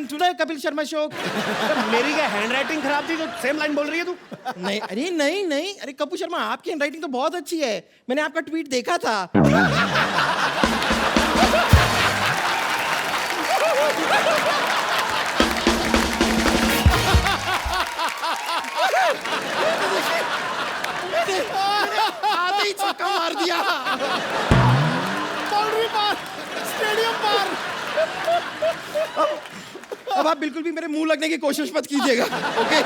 Welcome to the Kapil Sharma show. मेरी क्या hand writing खराब थी जो सेम लाइन बोल रही है तू? नहीं, अरे नहीं नहीं, अरे कपिल शर्मा आपकी हैंड राइटिंग तो बहुत अच्छी है, मैंने आपका ट्वीट देखा था। आते ही छक्का मार दिया। बाउंड्री पार, स्टेडियम पार। अब आप बिल्कुल भी मेरे मुंह लगने की कोशिश मत कीजिएगा, ओके?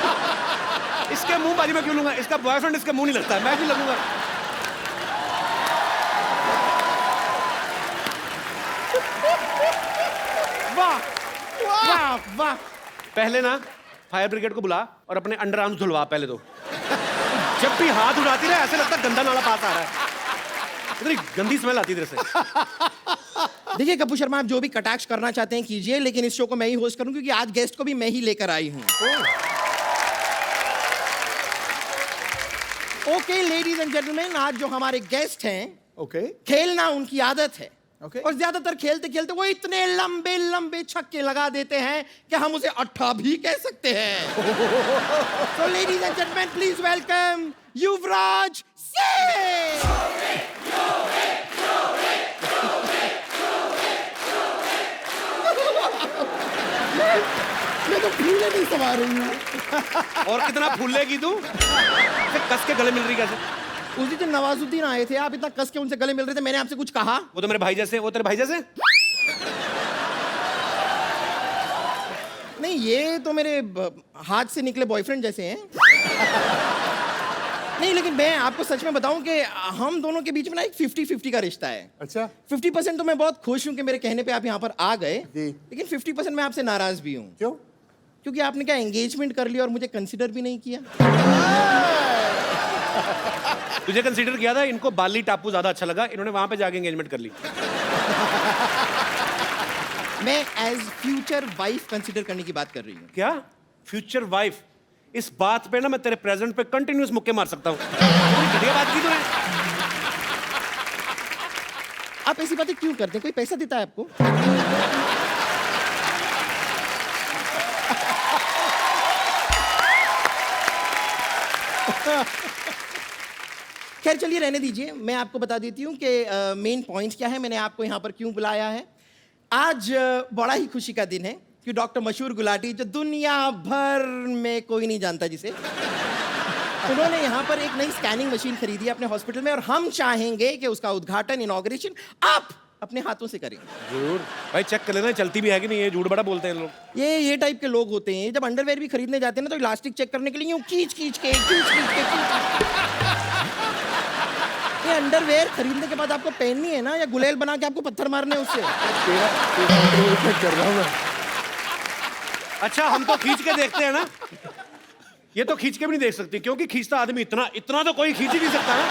इसके मुंह बाजी में क्यों लूंगा? इसका बॉयफ्रेंड इसके मुंह नहीं लगता है, मैं भी लगूंगा। वाह वाह वाह। पहले ना फायर ब्रिगेड को बुला और अपने अंडर आर्म्स धुलवा पहले तो। जब भी हाथ उठाती रहे ऐसे लगता है गंदा नाला पास आ रहा है, इतनी गंदी स्मेल आती है इधर से। देखिए कपूर शर्मा, आप जो भी कटाक्ष करना चाहते हैं कीजिए, लेकिन इस शो को मैं ही होस्ट करूं क्योंकि आज गेस्ट को भी मैं ही लेकर आई हूं। ओके लेडीज एंड जेंटलमैन, आज जो हमारे गेस्ट हैं, ओके खेलना उनकी आदत है। Okay. और ज्यादातर खेलते खेलते वो इतने लंबे लंबे छक्के लगा देते हैं कि हम उसे अट्ठा भी कह सकते हैं। तो ladies and gentleman, please welcome Yuvraj Singh. मैं तो फूले नहीं समा रही हूँ। और कितना फूलेगी तू? कस के गले मिल रही कैसे? उस दिन नवाजुद्दीन आए थे, आप इतना कस के उनसे गले मिल रहे थे, मैंने आपसे कुछ कहा? वो तो मेरे भाई जैसे, वो तेरे भाई जैसे? नहीं, ये तो मेरे हाथ से निकले बॉयफ्रेंड जैसे हैं। नहीं, लेकिन मैं आपको सच में बताऊं कि हम दोनों के बीच में ना एक 50-50 का रिश्ता है। अच्छा 50% तो मैं बहुत खुश हूं कि मेरे कहने पे आप यहाँ पर आ गए, जी। लेकिन 50% मैं आपसे नाराज भी हूँ। क्यों? क्योंकि आपने क्या एंगेजमेंट कर लिया और मुझे कंसिडर भी नहीं किया। तुझे कंसीडर किया था, इनको बाली टापू ज्यादा अच्छा लगा, इन्होंने वहां पे जाके एंगेजमेंट कर ली। मैं एज फ्यूचर वाइफ कंसिडर करने की बात कर रही हूँ। क्या फ्यूचर वाइफ? इस बात पे ना मैं तेरे प्रेजेंट पे कंटिन्यूस मुक्के मार सकता हूँ। घटिया बात की तूने। आप ऐसी बातें क्यों करते हैं? कोई पैसा देता है आपको? खैर चलिए रहने दीजिए, मैं आपको बता देती हूँ कि मेन पॉइंट क्या है, मैंने आपको यहाँ पर क्यों बुलाया है। आज बड़ा ही खुशी का दिन है कि डॉक्टर मशहूर गुलाटी, जो दुनिया भर में कोई नहीं जानता जिसे, उन्होंने यहाँ पर एक नई स्कैनिंग मशीन खरीदी है अपने हॉस्पिटल में, और हम चाहेंगे कि उसका उद्घाटन, इनॉग्रेशन आप अपने हाथों से करें। जरूर भाई, चेक कर लेना चलती भी है कि नहीं। ये झूठ बड़ा बोलते हैं लोग। ये टाइप के लोग होते हैं, जब अंडरवेयर भी खरीदने जाते हैं ना तो इलास्टिक चेक करने के लिए यूं खींच खींच के ये अंडरवेयर खरीदने के बाद आपको पहननी है ना, या गुलेल बना के आपको पत्थर मारने हैं उससे? चेक कर रहा हूँ मैं। अच्छा, हम तो खींच के देखते हैं ना, ये तो खींच के भी नहीं देख सकती, क्योंकि खींचता आदमी इतना इतना तो कोई खींच ही नहीं सकता ना।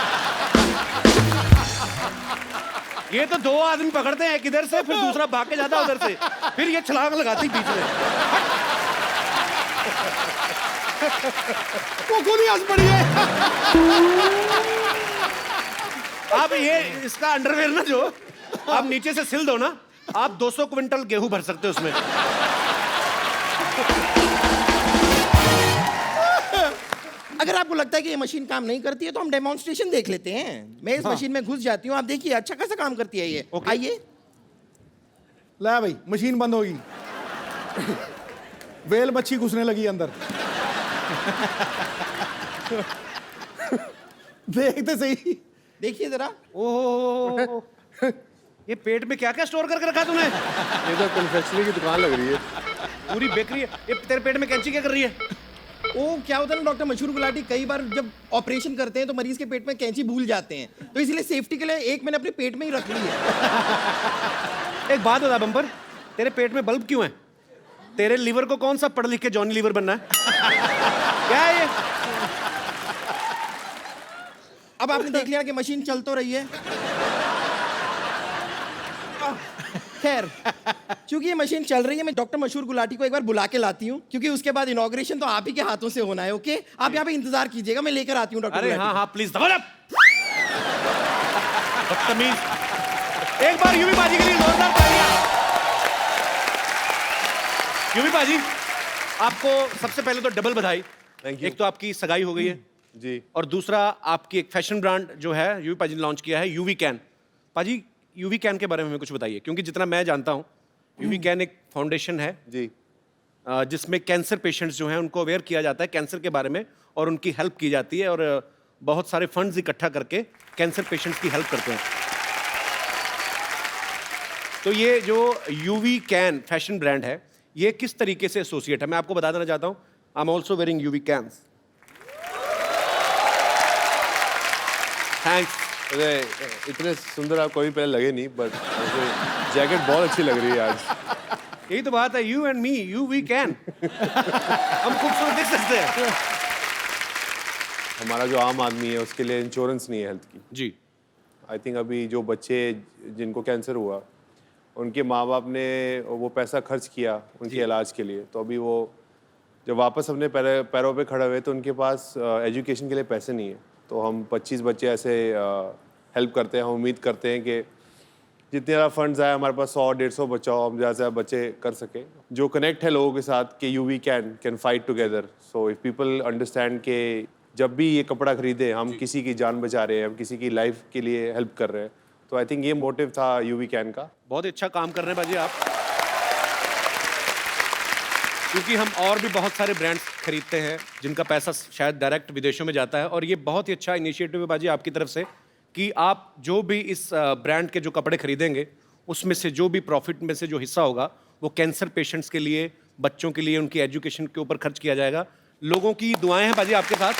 ये तो दो आदमी पकड़ते हैं, एक इधर से फिर दूसरा भाग के जाता उधर से, फिर ये छलांग लगाती बीच में। वो गोली हंस पड़ी है। अब ये इसका अंडरवेयर ना, जो आप नीचे से सिल दो ना, आप 200 क्विंटल गेहूं भर सकते हो उसमें। अगर आपको लगता है कि ये मशीन काम नहीं करती है तो हम डेमोन्स्ट्रेशन देख लेते हैं। मैं इस मशीन में घुस जाती हूँ, आप देखिए अच्छा खासा काम करती है ये। आइए। ला भाई, मशीन बंद होगी। वेल मच्छी घुसने लगी अंदर। देखते सही, देखिए जरा। ओह, ये पेट में क्या क्या स्टोर करके रखा तूने? ये तो कन्फेक्शनरी की दुकान लग रही है। पूरी बेकरी है। ये तेरे पेट में कैंची क्या कर रही है? ओ, क्या होता है ना डॉक्टर मशहूर गुलाटी, कई बार जब ऑपरेशन करते हैं तो मरीज के पेट में कैंची भूल जाते हैं, तो इसलिए सेफ्टी के लिए एक मैंने अपने पेट में ही रख ली है। एक बात बता बम्पर, तेरे पेट में बल्ब क्यों है? तेरे लीवर को कौन सा पढ़ लिख के जॉनी लीवर बनना है? क्या है ये? अब आपने देख लिया कि मशीन चल तो रही है। खैर, क्योंकि ये मशीन चल रही है, मैं डॉक्टर मशहूर गुलाटी को एक बार बुला के लाती हूँ, क्योंकि उसके बाद इनॉग्रेशन तो आप ही के हाथों से होना है। ओके, आप यहाँ पे इंतजार कीजिएगा, मैं लेकर आती हूँ डॉक्टर अरे गुलाटी। हाँ हाँ प्लीज, बदतमीज। एक बार यूं भी बाजी के लिए जोरदार तालियां। यूवी पाजी, आपको सबसे पहले तो डबल बधाई। Thank you. एक तो आपकी सगाई हो गई है जी। और दूसरा आपकी एक फैशन ब्रांड जो है यूवी पाजी ने लॉन्च किया है, यूवी कैन। पाजी, यूवी कैन के बारे में हमें कुछ बताइए, क्योंकि जितना मैं जानता हूँ यूवी कैन एक फाउंडेशन है जी। जिसमें कैंसर पेशेंट्स जो हैं उनको अवेयर किया जाता है कैंसर के बारे में और उनकी हेल्प की जाती है और बहुत सारे फंड्स इकट्ठा करके कैंसर पेशेंट्स की हेल्प करते हैं। तो ये जो यूवी कैन फैशन ब्रांड है, ये किस तरीके से एसोसिएट है, मैं आपको बता देना चाहता हूँ। I am also wearing UV cans. Thanks. अरे इतने सुंदर आप कभी पहले लगे नहीं, बट मुझे जैकेट बहुत अच्छी लग रही है आज। यही तो बात है, you and me, you we can. हम खूबसूरत दिख सकते हैं। हमारा जो आम आदमी है उसके लिए इंश्योरेंस नहीं है हेल्थ की। जी। आई थिंक अभी जो बच्चे जिनको कैंसर हुआ, उनके माँ बाप ने वो पैसा खर्च किया उनके इलाज के लिए, तो अभी वो जब वापस अपने पैरों पे खड़े हुए तो उनके पास एजुकेशन के लिए पैसे नहीं है। तो हम 25 बच्चे ऐसे हेल्प करते हैं। हम उम्मीद करते हैं कि जितने ज़्यादा फंड्स आए हमारे पास 100-150 बच्चा हो, हम ज़्यादा से ज़्यादा बच्चे कर सके। जो कनेक्ट है लोगों के साथ कि you we can fight together. So if people understand कि जब भी ये कपड़ा खरीदे हम किसी की जान बचा रहे हैं, हम किसी की लाइफ के लिए हेल्प कर रहे हैं। तो आई थिंक ये मोटिव था यू वी कैन का। बहुत अच्छा काम कर रहे हैं बाजी आप, क्योंकि हम और भी बहुत सारे ब्रांड्स खरीदते हैं जिनका पैसा शायद डायरेक्ट विदेशों में जाता है, और ये बहुत ही अच्छा इनिशिएटिव है बाजी आपकी तरफ से कि आप जो भी इस ब्रांड के जो कपड़े खरीदेंगे उसमें से जो भी प्रॉफिट में से जो हिस्सा होगा वो कैंसर पेशेंट्स के लिए, बच्चों के लिए, उनकी एजुकेशन के ऊपर खर्च किया जाएगा। लोगों की दुआएं हैं बाजी आपके साथ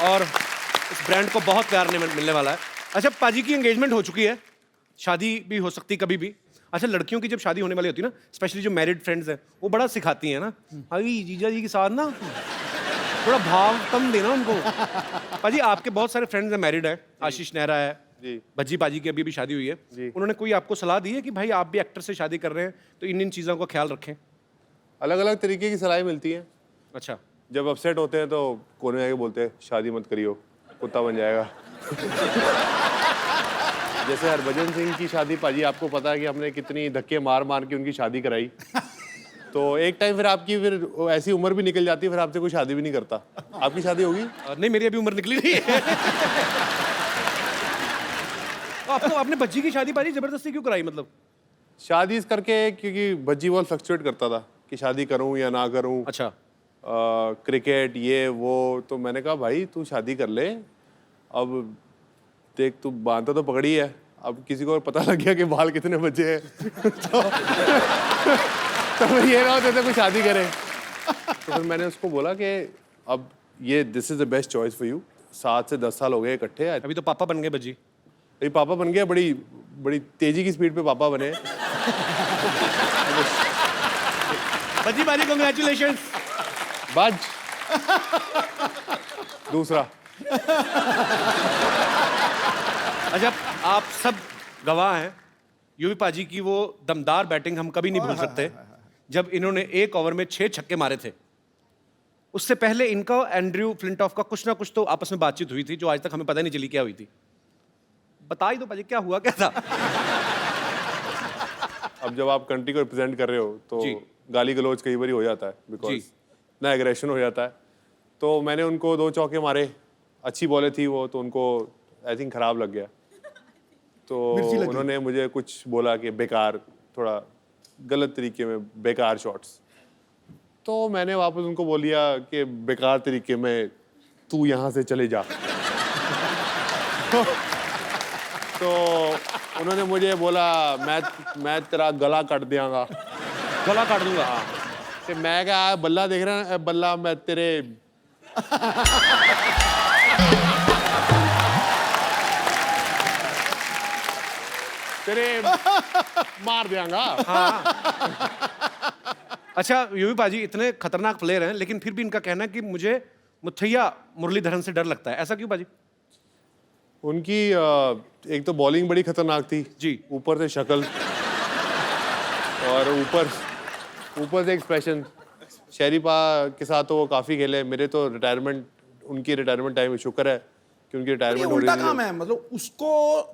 और इस ब्रांड को बहुत प्यार मिलने वाला है। अच्छा, पाजी की एंगेजमेंट हो चुकी है, शादी भी हो सकती कभी भी। अच्छा, लड़कियों की जब शादी होने वाली होती है ना, स्पेशली जो मैरिड फ्रेंड्स हैं, वो बड़ा सिखाती हैं ना, अभी जीजा जी के साथ ना थोड़ा भाव कम देना उनको। पाजी, आपके बहुत सारे फ्रेंड्स हैं, मैरिड है, आशीष नेहरा है जी, भज्जी पाजी की अभी भी शादी हुई है। जी। उन्होंने कोई आपको सलाह दी है कि भाई आप भी एक्टर से शादी कर रहे हैं तो इन चीज़ों का ख्याल रखें? अलग अलग तरीके की सलाह मिलती है। अच्छा। जब अपसेट होते हैं तो कोने में आके बोलते हैं शादी मत करियो, कुत्ता बन जाएगा। जैसे हरभजन सिंह की शादी, पाजी आपको पता है कि हमने कितनी धक्के मार मार के उनकी शादी कराई। तो एक टाइम फिर आपकी फिर ऐसी उम्र भी निकल जाती है, फिर आपसे कोई शादी भी नहीं करता। आपकी शादी होगी? नहीं, मेरी अभी उम्र निकली नहीं है। तो आपको आपने बच्ची की शादी पाजी जबरदस्ती क्यों कराई, मतलब? शादी इस करके क्योंकि भज्जी बहुत फ्लक्चुएट करता था कि शादी करूं या ना करूं। अच्छा। क्रिकेट ये वो, तो मैंने कहा भाई तू शादी कर ले, अब देख तू बांधता तो पकड़ी है, अब किसी को पता लग गया कि बाल कितने बचे हैं तो फिर ये ना होते थे कोई शादी करे। तो फिर मैंने उसको बोला कि अब ये this is the best choice for you. 7 से 10 साल हो गए इकट्ठे। अभी तो पापा बन गए बज्जी। अभी पापा बन गया, बड़ी बड़ी तेजी की स्पीड पे पापा बने। बज्जी पाजी, कांग्रेचुलेशंस। बाज दूसरा। अच्छा, आप सब गवाह हैं यूवी पाजी की वो दमदार बैटिंग हम कभी नहीं भूल सकते, जब इन्होंने एक ओवर में 6 छक्के मारे थे। उससे पहले इनका एंड्रयू फ्लिंटॉफ का कुछ ना कुछ तो आपस में बातचीत हुई थी जो आज तक हमें पता नहीं चली क्या हुई थी। बता ही दो पाजी, क्या हुआ क्या था? अब जब आप कंट्री को रिप्रेजेंट कर रहे हो तो जी। गाली गलौज कई बार हो जाता है, बिकॉज जी। ना एग्रेशन हो जाता है। तो मैंने उनको 2 चौके मारे, अच्छी बॉलें थी वो, तो उनको आई थिंक खराब लग गया। तो उन्होंने मुझे कुछ बोला कि बेकार, थोड़ा गलत तरीके में बेकार शॉट्स। तो मैंने वापस उनको बोल दिया कि बेकार तरीके में तू यहाँ से चले जा। तो उन्होंने मुझे बोला मैं तेरा गला काट दियांगा। गला काट दूंगा। कि मैं क्या बल्ला देख रहा है, बल्ला मैं तेरे तेरे मार दियांगा। अच्छा यूवी पाजी इतने खतरनाक प्लेयर हैं, लेकिन फिर भी इनका कहना है कि मुझे मुथैया मुरलीधरन से डर लगता है। ऐसा क्यों पाजी? उनकी एक तो बॉलिंग बड़ी खतरनाक थी जी। ऊपर से शक्ल और ऊपर से एक्सप्रेशन। शरीफा के साथ तो वो काफी खेले। मेरे तो रिटायरमेंट, उनकी रिटायरमेंट टाइम शुक्र है कि उनकी ये रिटायरमेंट हो उल्टा रही काम है, मतलब उसको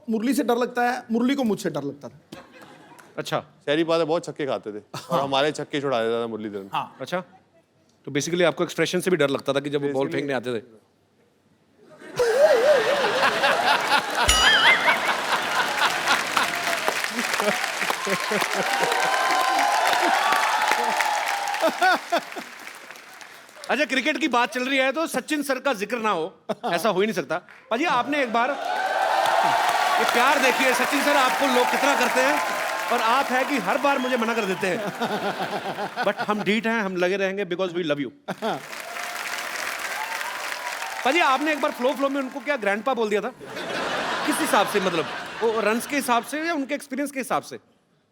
मुरली से डर लगता है, मुरली को मुझसे डर लगता था। अच्छा शहरी पादर बहुत छक्के खाते थे और हमारे छक्के छुड़ा देता था मुरलीधरन। अच्छा, तो बेसिकली आपको एक्सप्रेशन से भी डर लगता था कि जब वो बॉल फेंकने आते थे। अच्छा, क्रिकेट की बात चल रही है तो सचिन सर का जिक्र ना हो, ऐसा हो ही नहीं सकता। पाजी आपने एक बार ये प्यार देखिए, सचिन सर आपको लोग कितना करते हैं और आप है कि हर बार मुझे मना कर देते हैं, बट हम ढीठ हैं, हम लगे रहेंगे बिकॉज वी लव यू। पाजी आपने एक बार फ्लो में उनको क्या ग्रैंडपा बोल दिया था, किस हिसाब से? मतलब वो रन्स के हिसाब से या उनके एक्सपीरियंस के हिसाब से?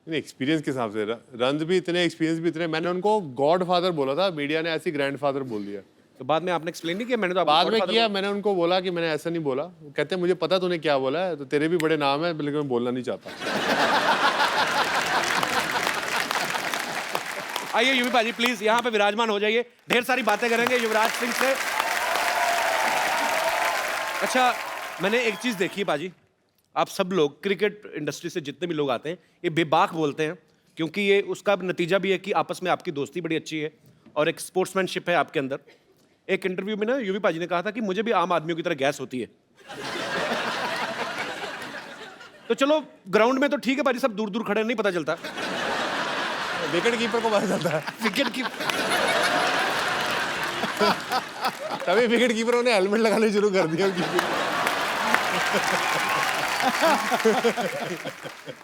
एक्सपीरियंस के हिसाब से रन भी इतने, एक्सपीरियंस भी इतने। मैंने उनको गॉड फादर बोला था, मीडिया ने ऐसी ग्रैंड फादर बोल दिया। तो बाद में आपने एक्सप्लेन नहीं किया? मैंने तो आपको बाद में godfather किया, मैंने उनको बोला कि मैंने ऐसा नहीं बोला। वो कहते हैं मुझे पता तूने क्या बोला है, तो तेरे भी बड़े नाम है, लेकिन मैं बोलना नहीं चाहता। आइए युवी पाजी प्लीज यहाँ पे विराजमान हो जाइए, ढेर सारी बातें करेंगे युवराज सिंह से। अच्छा, मैंने एक चीज देखी है पाजी, आप सब लोग क्रिकेट इंडस्ट्री से जितने भी लोग आते हैं ये बेबाक बोलते हैं, क्योंकि ये उसका नतीजा भी है कि आपस में आपकी दोस्ती बड़ी अच्छी है और एक स्पोर्ट्समैनशिप है आपके अंदर। एक इंटरव्यू में ना युवी पाजी ने कहा था कि मुझे भी आम आदमियों की तरह गैस होती है। तो चलो ग्राउंड में तो ठीक है पाजी, सब दूर दूर खड़े नहीं पता चलता, विकेट कीपर को पता चलता है। विकेट की तभी विकेट कीपरों ने हेलमेट लगाने शुरू कर दिया।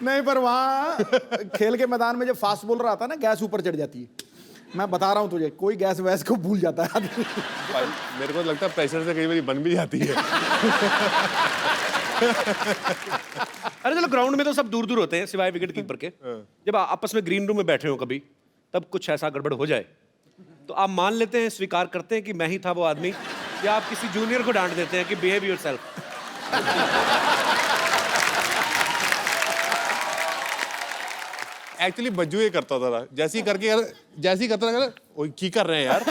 नहीं, पर वहाँ खेल के मैदान में जब फास्ट बॉलर आता है ना, गैस ऊपर चढ़ जाती है। मैं बता रहा हूँ तुझे, कोई गैस वैस को भूल जाता है आदमी। भाई मेरे को लगता है प्रेशर से कई बार बन भी जाती है। अरे चलो ग्राउंड में तो सब दूर दूर होते हैं सिवाय विकेट कीपर के। जब आपस में ग्रीन रूम में बैठे हो कभी, तब कुछ ऐसा गड़बड़ हो जाए तो आप मान लेते हैं, स्वीकार करते हैं कि मैं ही था वो आदमी, या आप किसी जूनियर को डांट देते हैं कि बिहेव योरसेल्फ? एक्चुअली बज्जू ये करता था, जैसे ही करता था, वो की कर रहे हैं यार।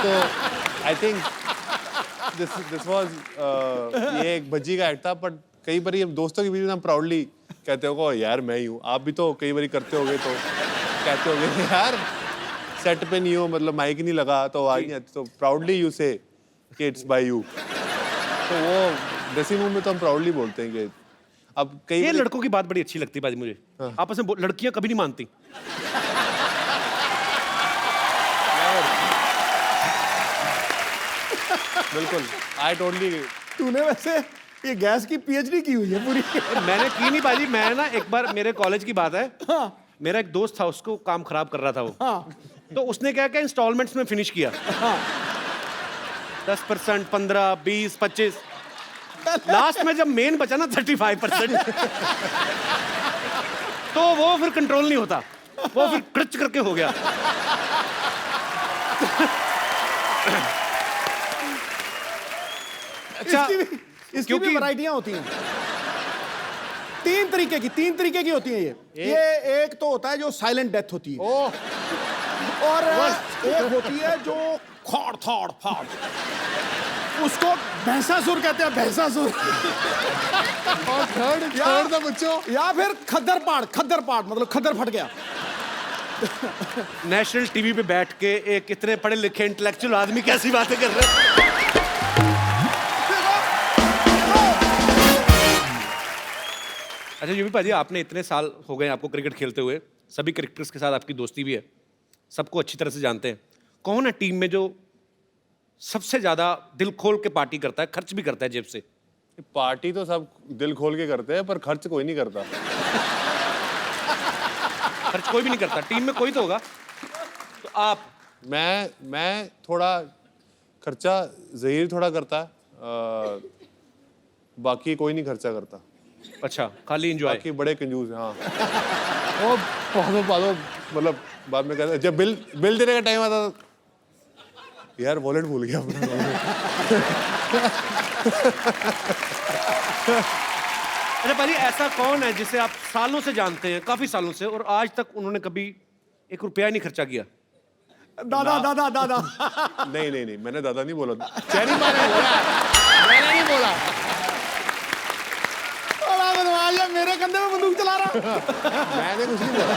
तो आई थिंक दिस वाज ये एक बज्जी का एक्ट था, बट कई बार हम दोस्तों के बीच में हम प्राउडली कहते हो यार मैं ही हूँ। आप भी तो कई बार करते होगे, तो कहते होगे यार सेट पे नहीं हो, मतलब माइक नहीं लगा तो आवाज नहीं आती, तो प्राउडली यू से कि इट्स बाय यू। तो वो ड्रेसिंग रूम में तो हम प्राउडली बोलते हैं कि अब कई ये बार लड़कों की बात बड़ी अच्छी लगती है बाजी मुझे। आपस में लड़कियां कभी नहीं मानती। बिल्कुल आई टोटली। तूने वैसे ये गैस की पीएचडी की हुई है पूरी। मैंने की नहीं बाजी, मैं ना एक बार, मेरे कॉलेज की बात है, हाँ, मेरा एक दोस्त था, उसको काम खराब कर रहा था वो, हाँ, तो उसने क्या क्या इंस्टॉलमेंट्स में फिनिश किया। हाँ। 10%, 15, 20, 25, लास्ट में जब मेन बचा ना 35%, तो वो फिर कंट्रोल नहीं होता, वो फिर क्रच करके हो गया। अच्छा, इसकी भी वैरायटियां होती हैं। तीन तरीके की होती हैं ये एक तो होता है जो साइलेंट डेथ होती है, और एक होती है जो खाड़ थाड़ फाड़, उसको भैंसासुर कहते हैं, भैंसासुर। और थर्ड था बच्चों, या फिर खद्दर पाड़ मतलब खद्दर फट गया। नेशनल टीवी पे बैठ के एक इतने पढ़े लिखे इंटेलेक्चुअल आदमी कैसी बातें कर रहे हैं। अच्छा यूवी पाजी, आपने इतने साल हो गए आपको क्रिकेट खेलते हुए, सभी क्रिकेटर्स के साथ आपकी दोस्ती भी है, सबको अच्छी तरह से जानते हैं। कौन है टीम में जो सबसे ज्यादा दिल खोल के पार्टी करता है, खर्च भी करता है जेब से? पार्टी तो सब दिल खोल के करते हैं, पर खर्च कोई नहीं करता। खर्च कोई भी नहीं करता, टीम में कोई तो होगा। तो आप? मैं थोड़ा खर्चा ज़हीर थोड़ा करता है, बाकी कोई नहीं खर्चा करता। अच्छा, खाली एंजॉय? बाकी बड़े कंजूस हैं। हाँ, वो बहुत मतलब बाद में कहते जब बिल देने का टाइम आता था, यार वॉलेट भूल गया अपना। अच्छा पाजी, ऐसा कौन है जिसे आप सालों से जानते हैं, काफी सालों से, और आज तक उन्होंने कभी 1 रुपया नहीं खर्चा किया? दादा। नहीं, मैंने दादा नहीं बोला, चैनी मारे बोला, मैंने नहीं बोला। बड़ा बदमाश है, मेरे कंधे में बंदूक चला रहा। मैंने कुछ नहीं बोला।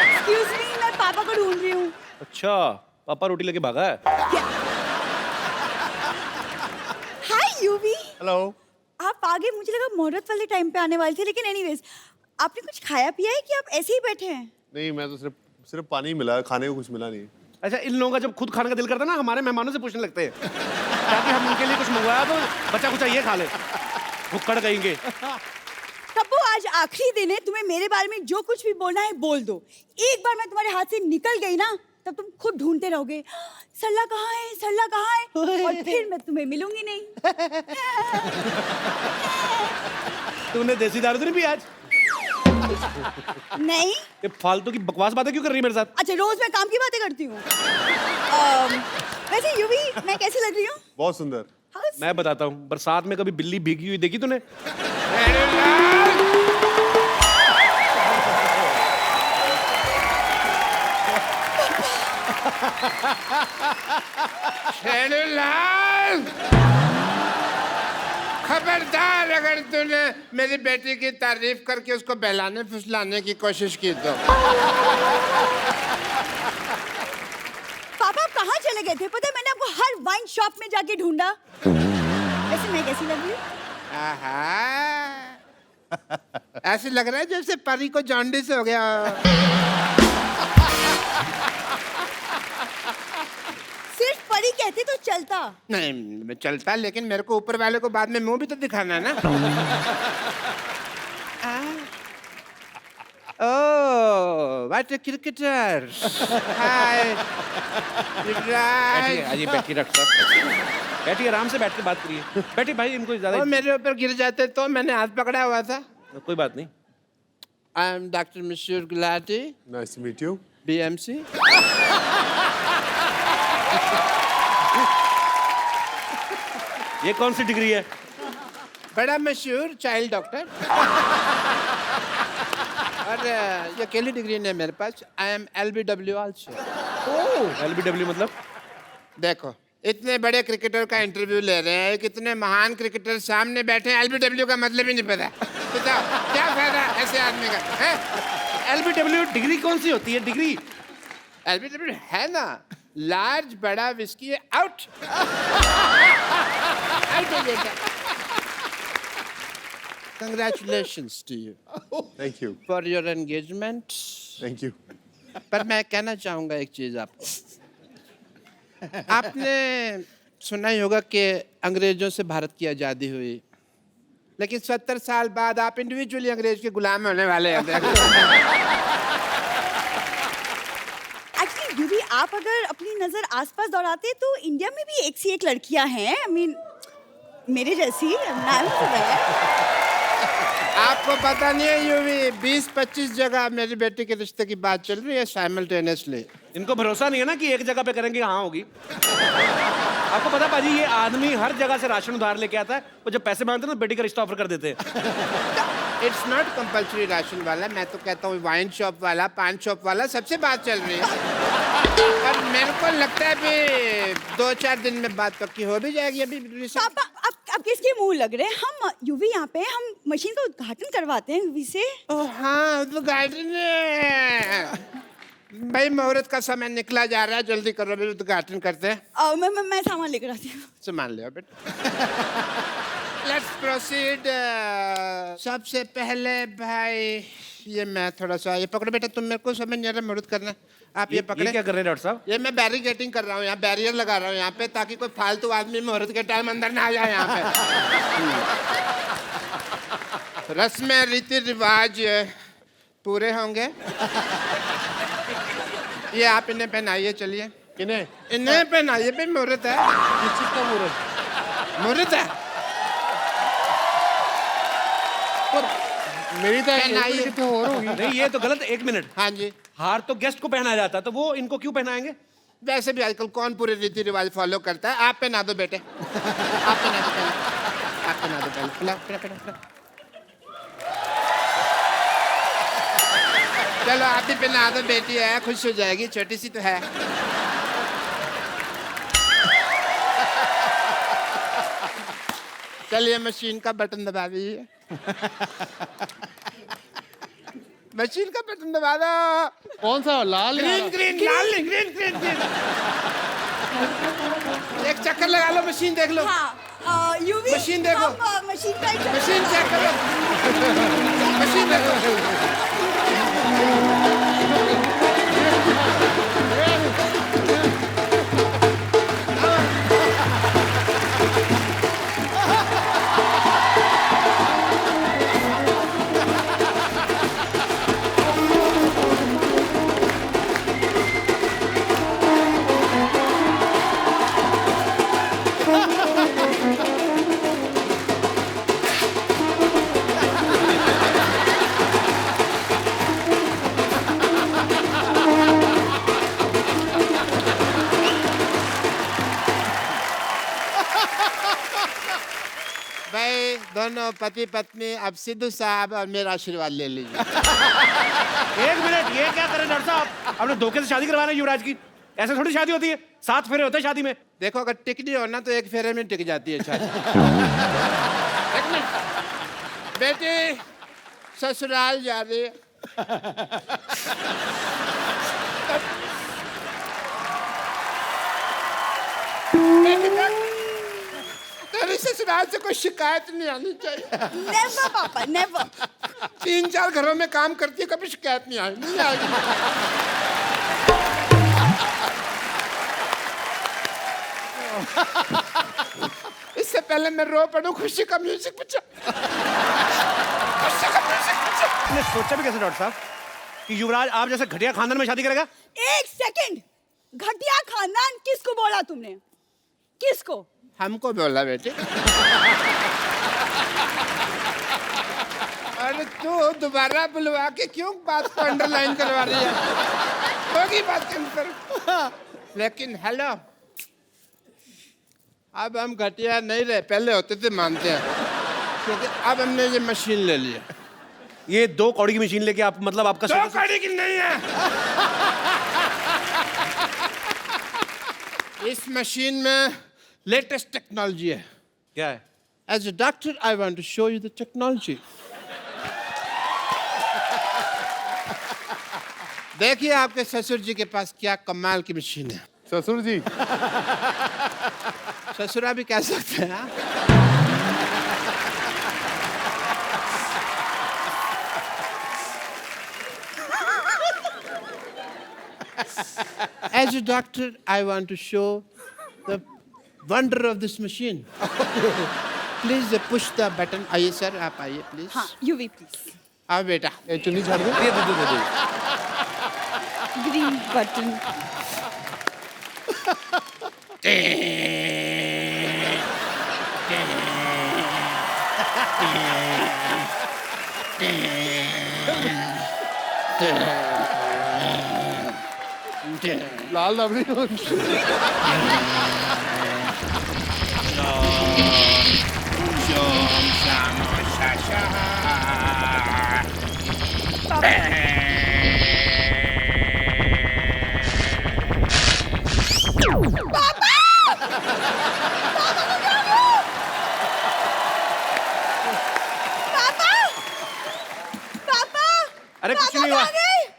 एक्सक्यूज मी, मैं पापा को ढूंढ रही हूँ। अच्छा, पापा रोटी लेके भागा है। हाय यूवी, हेलो। आप आगे, मुझे लगा मुहूर्त वाले टाइम पे आने वाले थे, लेकिन एनीवेज आपने कुछ खाया पिया है कि आप ऐसे ही बैठे हैं? नहीं, मैं तो सिर्फ पानी मिला, खाने को कुछ मिला नहीं। अच्छा, इन लोगों का जब खुद खाने का दिल करता है ना, हमारे मेहमानों से पूछने लगते हैं ताकि हम उनके लिए कुछ मंगवाया तो बच्चा कुछ ये खा ले, भुक्कड़ कहेंगे। तब्बू, आज आखिरी दिन है, तुम्हें मेरे बारे में जो कुछ भी बोलना है बोल दो। एक बार मैं तुम्हारे हाथ से निकल गई ना, तब तुम खुद ढूंढते रहोगे सरला कहाँ है, सरला कहाँ है, और फिर मैं तुम्हें मिलूंगी नहीं। तूने देसी दारू तो नहीं पी आज? नहीं। ये फालतू की बकवास बातें क्यों कर रही है मेरे साथ? अच्छा, रोज मैं काम की बातें करती हूँ। वैसे यूवी, मैं कैसी लग रही हूँ? बहुत सुंदर। मैं बताता हूँ, बरसात में कभी बिल्ली भीगी हुई देखी तूने? खबरदार अगर तूने मेरी बेटी की तारीफ करके उसको बहलाने फुसलाने की कोशिश की तो। पापा, आप कहाँ चले गए थे? पता है, मैंने आपको हर वाइन शॉप में जाके ढूंढा। वैसे मैं कैसी लग रही हूँ? आहा, ऐसे लग रहा है जैसे परी को जॉन्डिस हो गया। सिर्फ परी कहते तो चलता। नहीं, मैं चलता, लेकिन मेरे को ऊपर वाले को बाद में मुंह भी तो दिखाना है ना। ओह, व्हाट अ क्रिकेटर। हाय। बैठिए, आइए, बैठिए डॉक्टर साहब, बैठिए, आराम से बैठ के बात करिए। बैठिए भाई, इनको ज्यादा वो मेरे ऊपर गिर जाते तो मैंने हाथ पकड़ा हुआ था। कोई बात नहीं। आई am doctor Mashoor Gulati, nice to meet you. BMC। ये कौन सी डिग्री है? बड़ा मशहूर चाइल्ड डॉक्टर। और ये अकेली डिग्री नहीं है मेरे पास। I am LBW also. LBW मतलब? देखो, इतने बड़े क्रिकेटर का इंटरव्यू ले रहे हैं, कितने महान क्रिकेटर सामने बैठे हैं, LBW का मतलब ही नहीं पता। बताओ क्या फायदा ऐसे आदमी का है? LBW डिग्री कौन सी होती है? डिग्री LBW है ना, लार्ज बड़ा whisky out. Congratulations to you thank you. for your engagement। Thank you. पर मैं कहना चाहूंगा एक चीज आपको। आपने सुना ही होगा कि अंग्रेजों से भारत की आज़ादी हुई, लेकिन 70 साल बाद आप इंडिविजुअली अंग्रेज के गुलाम होने वाले हैं। एक्चुअली यूवी, आप अगर अपनी नजर आसपास दौड़ाते तो इंडिया में भी एक सी एक लड़कियां हैं। I mean, मेरे जैसी नाम तो है। आपको पता नहीं है यूवी, 20-25 जगह मेरी बेटी के रिश्ते की बात चल रही है साइमल्टेनियसली। इनको भरोसा नहीं है ना कि एक जगह पे करेंगे हाँ होगी। आपको पता पाजी, ये आदमी हर जगह से राशन उधार लेके आता है, वो जब पैसे मांगते हैं ना बेटी का रिश्ता ऑफर कर देते हैं। इट्स नॉट कंपल्सरी राशन वाला, मैं तो कहता हूँ वाइन शॉप वाला, पान शॉप वाला, सबसे बात चल रही है। और मेरे को लगता है भी 2-4 दिन में बात पक्की हो भी जाएगी। अभी पापा, अब किसके मुंह लग रहे हैं? हम यूवी यहाँ पे हम मशीन का उद्घाटन करवाते हैं यूवी से। ओह हाँ, उद्घाटन है। भाई मुहूर्त का समय निकला जा रहा है, जल्दी करो, भी उद्घाटन करते हैं। मैं सामान लेकर आती हूँ। सामान ले बेटा। Let's proceed. सबसे पहले भाई ये मैं थोड़ा सा, ये पकड़ो बेटा, तुम मेरे को समझ नहीं आ रहा, मुहूर्त करना। आप ये पकड़े। क्या कर रहे हैं डॉक्टर साहब? ये मैं बैरिकेटिंग कर रहा हूँ, यहाँ बैरियर लगा रहा हूँ यहाँ पे, ताकि कोई फालतू आदमी मुहूर्त के टाइम अंदर ना आ जाए यहाँ पे। रस्में रीति रिवाज पूरे होंगे। ये आप इन्हें पहनाइए, चलिए। किन्हें? इन्हें पहनाइए भाई, मुहूर्त है। किस चीज का मुहूर्त? मुहूर्त है। मेरी तो पहनाइए। और होगी। नहीं, ये तो गलत। 1 मिनट, हाँ जी। हार तो गेस्ट को पहनाया जाता है, तो वो इनको क्यों पहनाएंगे? वैसे भी आजकल कौन पूरे रीति रिवाज फॉलो करता है? आप पहना दो बेटे, आप पहना दो पहले, आप पहना दो पहले। पिला, पिला, पिला, पिला। चलो आप भी पहना दो, बेटी है, खुश हो जाएगी, छोटी सी तो है। चलिए मशीन का बटन दबा दीजिए। मशीन का बटन दबा दो। कौन सा लाल या ग्रीन ग्रीन लाल नहीं, ग्रीन ग्रीन ग्रीन। एक चक्कर लगा लो, मशीन देख लो। हाँ यूवी मशीन देखो। मशीन का एक चक्कर मशीन चेक करो, मशीन देखो। भाई दोनों पति पत्नी अब सिद्धू साहब और मेरा आशीर्वाद ले लीजिए। एक मिनट, ये क्या करें डॉक्टर साहब? आपने धोखे से शादी करवा रहे हैं युवराज की। ऐसे थोड़ी शादी होती है, 7 फेरे होते हैं शादी में। देखो अगर टिक नहीं होना तो एक फेरे में टिक जाती है शादी। एक मिनट। बेटी ससुराल जा रही है। बेटी देख, तेरी ससुराल से कोई शिकायत नहीं आनी चाहिए। नेवर पापा नेवर। 3-4 घरों में काम करती है, कभी शिकायत नहीं आई, नहीं आएगी। इससे पहले मैं रो पड़ूं, खुशी का म्यूजिक बजा। खुशी का म्यूजिक बजा। आपने सोचा भी कैसे डॉक्टर साहब कि युवराज आप जैसे घटिया खानदान में शादी करेगा? एक सेकंड, घटिया खानदान किसको बोला तुमने? किसको? हमको बोला बेटे। अरे तू दोबारा बुलवा के क्यों बात को अंडरलाइन करवा रही है? होगी बात के अंदर। लेकिन हेलो, अब हम घटिया नहीं रहे, पहले होते थे मानते हैं, क्योंकि अब हमने ये मशीन ले लिया। ये 2 कौड़ी की मशीन लेके आप, मतलब आपका 2 कौड़ी की नहीं है। इस मशीन में लेटेस्ट टेक्नोलॉजी है। क्या है? As a doctor, I want to show you the technology. देखिए आपके ससुर जी के पास क्या कमाल की मशीन है। ससुर जी, ससुरा भी कह सकते हैं। हाँ? As a doctor, I want to show the wonder of this machine. Please push the button. आइए सर, आप आइए प्लीज। हाँ यूवी प्लीज। आओ बेटा। ये चुन्नी झाड़ दो। दे। Green button. लाल रबड़ी। अरे कुछ नहीं हुआ।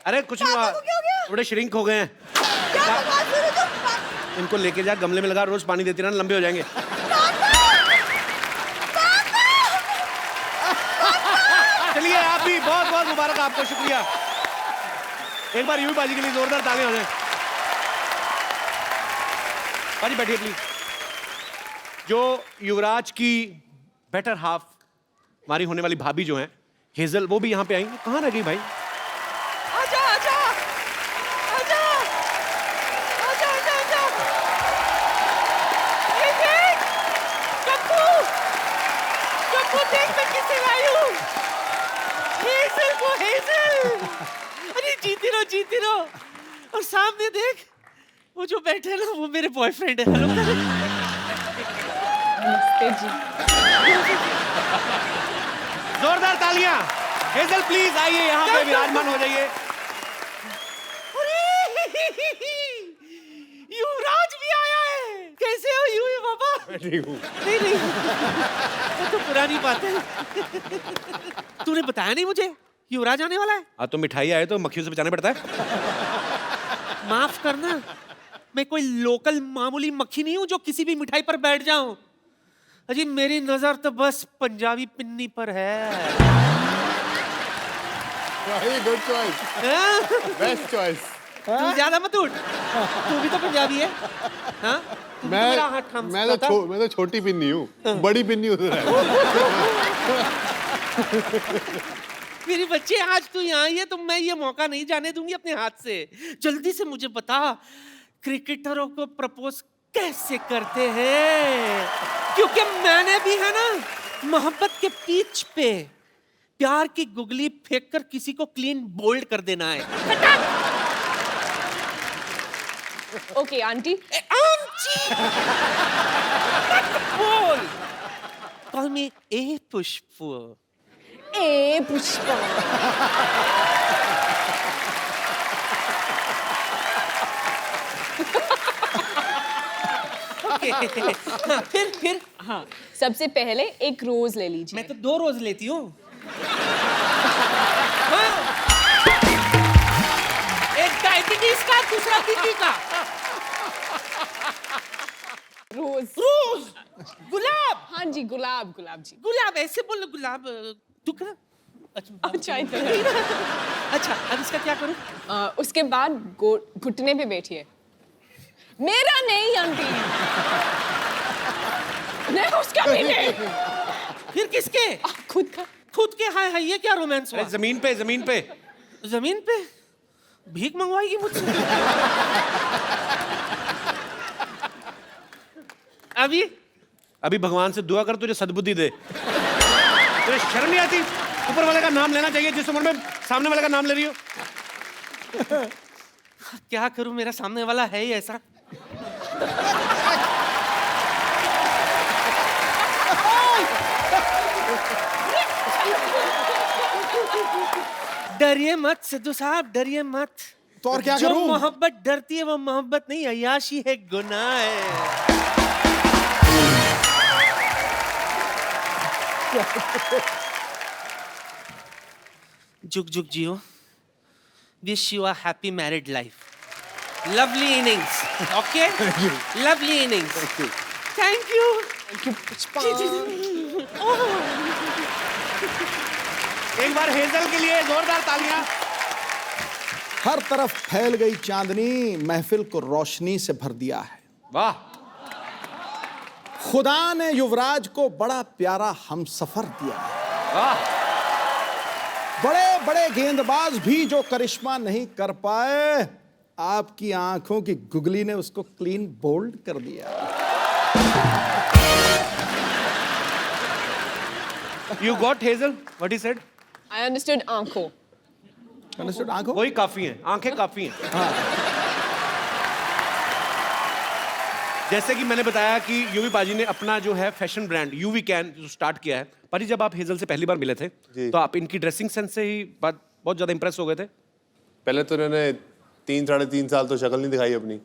अरे कुछ नहीं हुआ। पापा को क्या हो गया? थोड़े श्रिंक हो गए हैं। क्या बकवास कर रहे हो तुम? इनको लेके जा, गमले में लगा, रोज पानी देती रहना, लंबे हो जाएंगे। चलिए, आप भी बहुत बहुत मुबारक आपको, शुक्रिया। एक बार यूं बाजी के लिए जोरदार तालियां हो जाए। बाजी बैठिए प्लीज। जो युवराज की बेटर हाफ, हमारी होने वाली भाभी जो है हेजल, वो भी यहाँ पे आएंगी। कहाँ रह गई भाई? आजा आजा आजा आजा आजा आजा। ये देख, कप्पू कप्पू देख मैं किसे लाई हूँ। हेजल को, हेजल। अरे जीती रहो। और सामने देख, वो जो बैठे हैं ना, वो मेरे बॉयफ्रेंड है। हेलो नमस्ते जी। जोरदार तालियां। हेजल प्लीज आइए, यहाँ पे विराजमान हो जाइए। युवराज भी आया है। कैसे हो युवी बाबा? ठीक हूँ। नहीं वो तो पुरानी बात है। तूने बताया नहीं मुझे? युवराज आने वाला है। हाँ तो मिठाई आए तो मक्खियों से बचाना पड़ता है। माफ करना, मैं कोई लोकल मामूली मक्खी नहीं हूं जो किसी भी मिठाई पर बैठ जाऊं। अजी मेरी नजर तो बस पंजाबी पिन्नी पर है। गुड चॉइस, हाँ? Best choice. तू ज्यादा मत उठ, तू भी तो पंजाबी है। हाँ? तू भी तो मेरा हाथ थाम सकता था। मैं तो छोटी पिन्नी हूँ, बड़ी पिन्नी उधर है। मेरी बच्चे आज तू यहाँ आई है तो मैं ये मौका नहीं जाने दूंगी अपने हाथ से। जल्दी से मुझे बता, क्रिकेटरों को प्रपोज कैसे करते हैं? क्योंकि मैंने भी है ना मोहब्बत के पिच पे प्यार की गुगली फेंक कर किसी को क्लीन बोल्ड कर देना है। Okay aunty. आंटी बोल, कॉल मी ए पुष्प। ए पुष्पा। फिर हाँ, सबसे पहले एक रोज ले लीजिए। मैं तो 2 रोज लेती हूँ। एक डायबिटीज का, दूसरा बीपी का। रोज। रोज, गुलाब। हाँ जी, गुलाब गुलाब जी। गुलाब ऐसे बोलो, गुलाब। तू कर। अच्छा इधर। अच्छा, अब इसका क्या करूं? उसके बाद घुटने पे बैठिए। मेरा नहीं आंटी। नहीं उसका भी नहीं। फिर किसके? खुद का। खुद के। हाय हाय, ये क्या रोमांस हुआ? अरे जमीन पे, जमीन पे। जमीन पे भीख मंगवाएगी मुझसे? अभी भगवान से दुआ कर तुझे सद्बुद्धि दे। तुझे शर्म नहीं आती? ऊपर वाले का नाम लेना चाहिए जिस उम्र में सामने वाले का नाम ले रही हो। क्या करूं, मेरा सामने वाला है ही ऐसा। डरिए मत सिद्धू साहब, डरिए मत। तो और क्या जो करूं? मोहब्बत डरती है वो मोहब्बत नहीं, अय्याशी है, गुनाह है। जुग जुग जियो। Wish you a happy married life. Lovely innings. Okay, lovely innings. Thank you. एक बार हेजल के लिए जोरदार तालियां। हर तरफ फैल गई चांदनी, महफिल को रोशनी से भर दिया है। वाह। खुदा ने युवराज को बड़ा प्यारा हमसफर दिया है। वाह। बड़े बड़े गेंदबाज भी जो करिश्मा नहीं कर पाए, आपकी आंखों की गुगली ने उसको क्लीन बोल्ड कर दिया। You got Hazel? What he said? I understood आंखों। Understood? आंखों? वही काफी है, आंखें काफी हैं। जैसे कि मैंने बताया कि यूवी पाजी ने अपना जो है फैशन ब्रांड यूवी कैन जो स्टार्ट किया है। पाजी, जब आप हेजल से पहली बार मिले थे तो आप इनकी ड्रेसिंग सेंस से ही बहुत ज्यादा इंप्रेस हो गए थे। पहले तो इन्होंने 3-3.5 साल तो शक्ल नहीं दिखाई अपनी।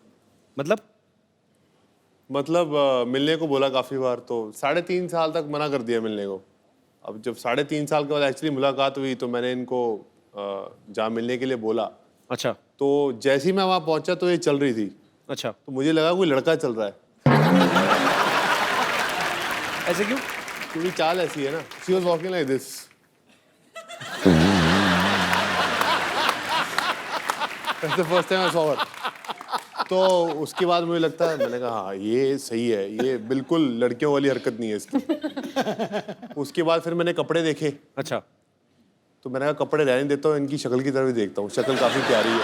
मतलब मिलने को बोला काफी बार, तो 3.5 साल तक मना कर दिया मिलने को। अब जब 3.5 साल के बाद एक्चुअली मुलाकात हुई तो मैंने इनको जहाँ मिलने के लिए बोला। अच्छा। तो जैसे ही मैं वहाँ पहुंचा तो ये चल रही थी। अच्छा। तो मुझे लगा कोई लड़का चल रहा है। ऐसे क्यों? क्योंकि चाल ऐसी है ना। She was walking like this. That's the first time I saw her. तो उसके बाद मुझे लगता है, मैंने कहा हाँ ये सही है, ये बिल्कुल लड़कियों वाली हरकत नहीं है इसकी। उसके बाद फिर मैंने कपड़े देखे। अच्छा। तो मैंने कहा कपड़े रहने देता हूँ, इनकी शक्ल की तरफ ही देखता हूँ। शक्ल काफी प्यारी है।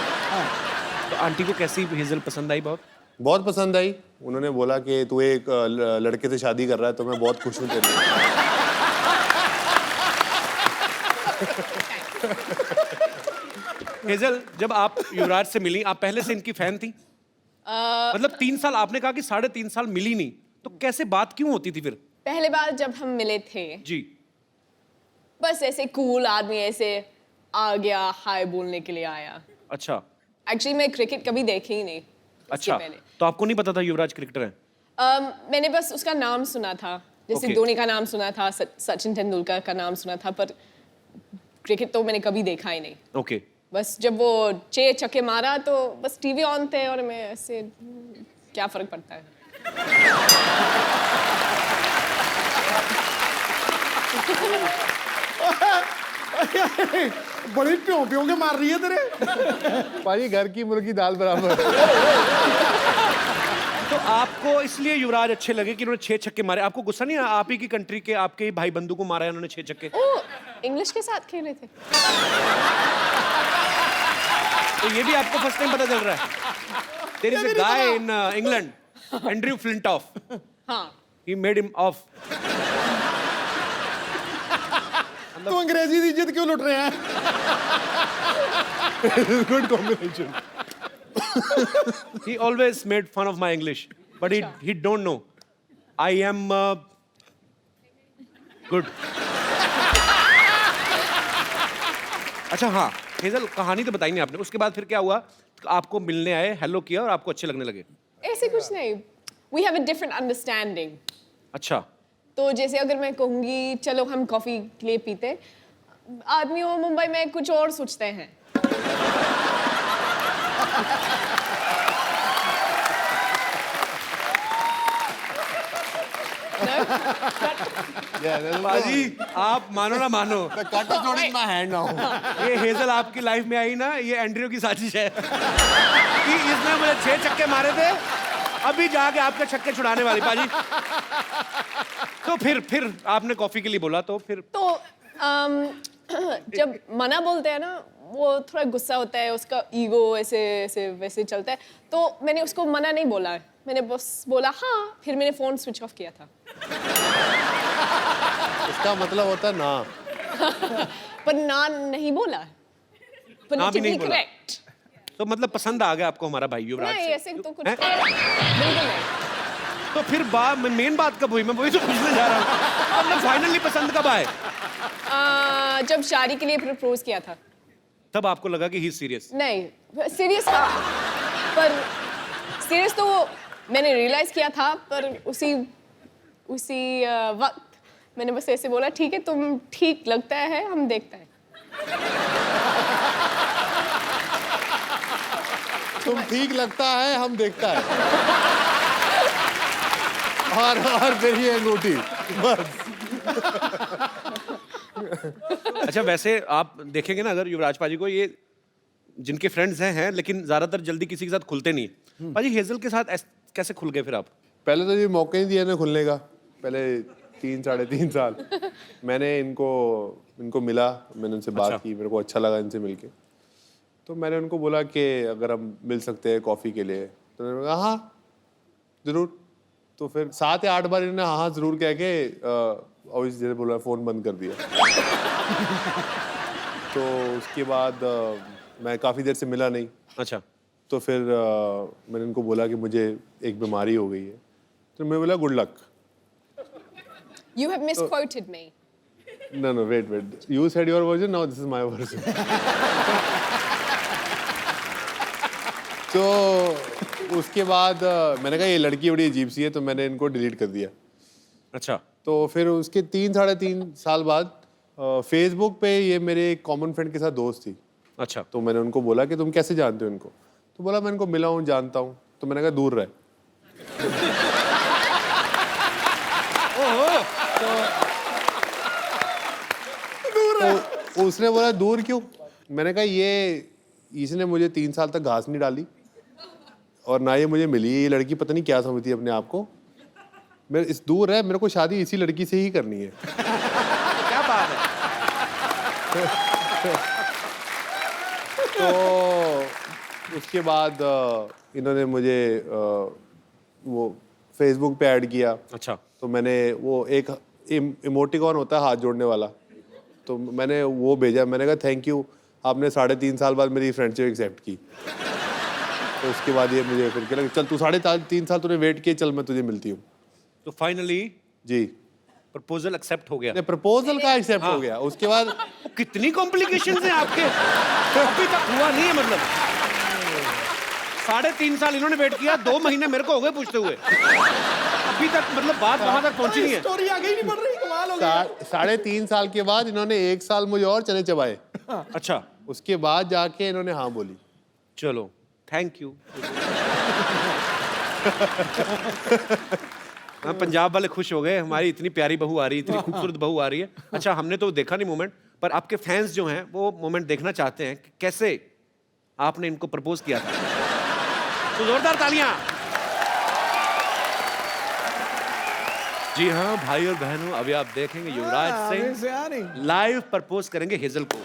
तो आंटी को कैसी हेजल पसंद आई? बहुत पसंद आई। उन्होंने बोला कि तू एक लड़के से शादी कर रहा है तो मैं बहुत खुश हूँ तेरे लिए। हेजल, जब आप युवराज से मिली, आप पहले से इनकी फैन थी? मतलब 3 साल, आपने कहा कि 3.5 साल मिली नहीं, तो कैसे बात क्यों होती थी फिर? पहले बार जब हम मिले थे जी, बस ऐसे कूल आदमी ऐसे आ गया, हाय बोलने के लिए आया। अच्छा। एक्चुअली मैं क्रिकेट कभी देखी ही नहीं। अच्छा, तो आपको नहीं पता था युवराज क्रिकेटर हैं? मैंने बस उसका नाम सुना था, जैसे Okay. धोनी का नाम सुना था, सचिन तेंदुलकर का नाम सुना था, पर क्रिकेट तो मैंने कभी देखा ही नहीं। ओके बस जब वो 6 छक्के मारा तो बस टीवी ऑन थे और मैं ऐसे क्या फर्क पड़ता है। बड़ी प्यों प्यों के मार रही है तेरे। पाजी घर की मुर्गी दाल बराबर। तो आपको इसलिए युवराज अच्छे लगे कि इन्होंने 6 छक्के मारे, आपको गुस्सा नहीं आया? आप ही की कंट्री के आपके ही भाई बंधु को मारा है उन्होंने 6 छक्के। ओ इंग्लिश के साथ खेल रहे थे। तो ये भी आपको फर्स्ट टाइम पता चल रहा है? There is a guy in England, Andrew Flintoff, हाँ ही मेड हिम ऑफ। तो अंग्रेजी की इज्जत क्यों लुट रहे हैं? Good combination. He always made fun of my English, but he don't know. I am good. अच्छा हाँ, हेजल कहानी तो बताई नहीं आपने। उसके बाद फिर क्या हुआ? आपको मिलने आए, हेलो किया और आपको अच्छे लगने लगे। ऐसे कुछ नहीं। We have a different understanding. अच्छा, तो जैसे अगर मैं कहूँगी चलो हम कॉफी के लिए पीते, आदमी वो मुंबई में कुछ और सोचते हैं। बाजी आप मानो ना मानो, Cut is not in my hand now. ये हेजल आपकी लाइफ में आई ना, ये एंड्रयू की साजिश है कि इसने मुझे 6 छक्के मारे थे, अभी जाके आपके छक्के छुड़ाने वाली। बाजी तो फिर आपने कॉफी के लिए बोला, तो फिर तो जब मना बोलते हैं ना, वो थोड़ा गुस्सा होता है, उसका ईगो ऐसे ऐसे वैसे चलता है। तो मैंने उसको मना नहीं बोला, मैंने बस बोला हाँ, फिर मैंने फोन स्विच ऑफ किया था। इसका मतलब होता है ना। पर ना नहीं बोला, ना भी नहीं बोला। करेक्ट। तो मतलब पसंद आ गया आपको हमारा भाई युवराज नहीं से? ऐसे तो कुछ हैं? बिल्कुल नहीं। तो फिर मेन बात कब हुई? मैं वही तो पूछने जा रहा हूँ। मतलब फाइनली पसंद कब आए? जब शादी के लिए प्रपोज किया था तब आपको लगा कि ही सीरियस? नहीं सीरियस था, पर सीरियस तो मैंने रियलाइज किया था, पर उसी वक्त मैंने बस ऐसे बोला ठीक है तुम ठीक लगता है, हम देखते हैं। तुम ठीक लगता है, हम देखता है। और फिर ये अंगूठी बस। अच्छा वैसे आप देखेंगे ना, अगर युवराज पाजी को, ये जिनके फ्रेंड्स हैं लेकिन ज्यादातर जल्दी किसी के साथ खुलते नहीं। पाजी हेजल के साथ कैसे खुल गए फिर आप? पहले तो ये मौका ही दिया ना खुलने का। पहले 3-3.5 साल मैंने इनको मिला, मैंने उनसे बात की, मेरे को अच्छा लगा इनसे मिलके। तो मैंने उनको बोला कि अगर हम मिल सकते हैं कॉफ़ी के लिए, तो उन्होंने कहा हाँ ज़रूर। तो फिर 7 या 8 बार इन्होंने हाँ ज़रूर कह के और जैसे बोला फ़ोन बंद कर दिया। तो उसके बाद मैं काफ़ी देर से मिला नहीं। अच्छा, तो फिर मैंने इनको बोला कि मुझे एक बीमारी हो गई है। तो मैं बोला good luck. You have misquoted me. No, wait. You said your version, now this is my version. तो उसके बाद मैंने कहा ये लड़की बड़ी अजीब सी है, तो मैंने इनको डिलीट कर दिया। अच्छा। तो फिर उसके 3-3.5 साल बाद फेसबुक पे ये मेरे एक कॉमन फ्रेंड के साथ दोस्त थी। अच्छा। तो मैंने उनको बोला कि तुम कैसे जानते हो इनको? तो बोला मैं इनको मिला हूँ, जानता हूँ। तो मैंने कहा दूर रहे। तो उसने बोला दूर क्यों? मैंने कहा इसने मुझे 3 साल तक घास नहीं डाली और ना ये मुझे मिली। ये लड़की पता नहीं क्या समझती है अपने आप को। मेरे इस दूर है, मेरे को शादी इसी लड़की से ही करनी है। क्या बात है? तो उसके बाद इन्होंने मुझे वो फेसबुक पे ऐड किया। अच्छा। तो मैंने वो एक इमोटिकॉन होता है हाथ जोड़ने वाला, तो मैंने वो भेजा। मैंने कहा थैंक यू, आपने 3.5 साल बाद मेरी फ्रेंडशिप एक्सेप्ट की। तो उसके बाद ये मुझे फिर कहला चल तू 3.5 साल तूने वेट किया, चल मैं तुझे मिलती हूँ। तो फाइनली जी प्रपोजल एक्सेप्ट हो गया? प्रपोजल का एक्सेप्ट हो गया। उसके बाद कितनी कॉम्प्लिकेशंस हैं आपके, अभी तक हुआ नहीं है? मतलब 3.5 साल इन्होंने वेट किया, 2 महीने मेरे को हो गए पूछते हुए। अभी तक मतलब बात वहां तक पहुंची नहीं है। स्टोरी आगे ही नहीं बढ़ रही, कमाल हो गया। 3.5 साल के बाद इन्होंने 1 साल मुझे और चने चबाए, अच्छा उसके बाद जाके इन्होंने हाँ बोली। चलो थैंक यू। हाँ, पंजाब वाले खुश हो गए, हमारी इतनी प्यारी बहू आ रही है, इतनी खूबसूरत बहू आ रही है। अच्छा हमने तो देखा नहीं मोमेंट, पर आपके फैंस जो हैं वो मोमेंट देखना चाहते हैं कि कैसे आपने इनको प्रपोज किया था। तो जोरदार तालियां। जी हाँ भाई और बहनों, अभी आप देखेंगे युवराज आगे से आ सिंह नहीं। लाइव प्रपोज करेंगे हेजल को।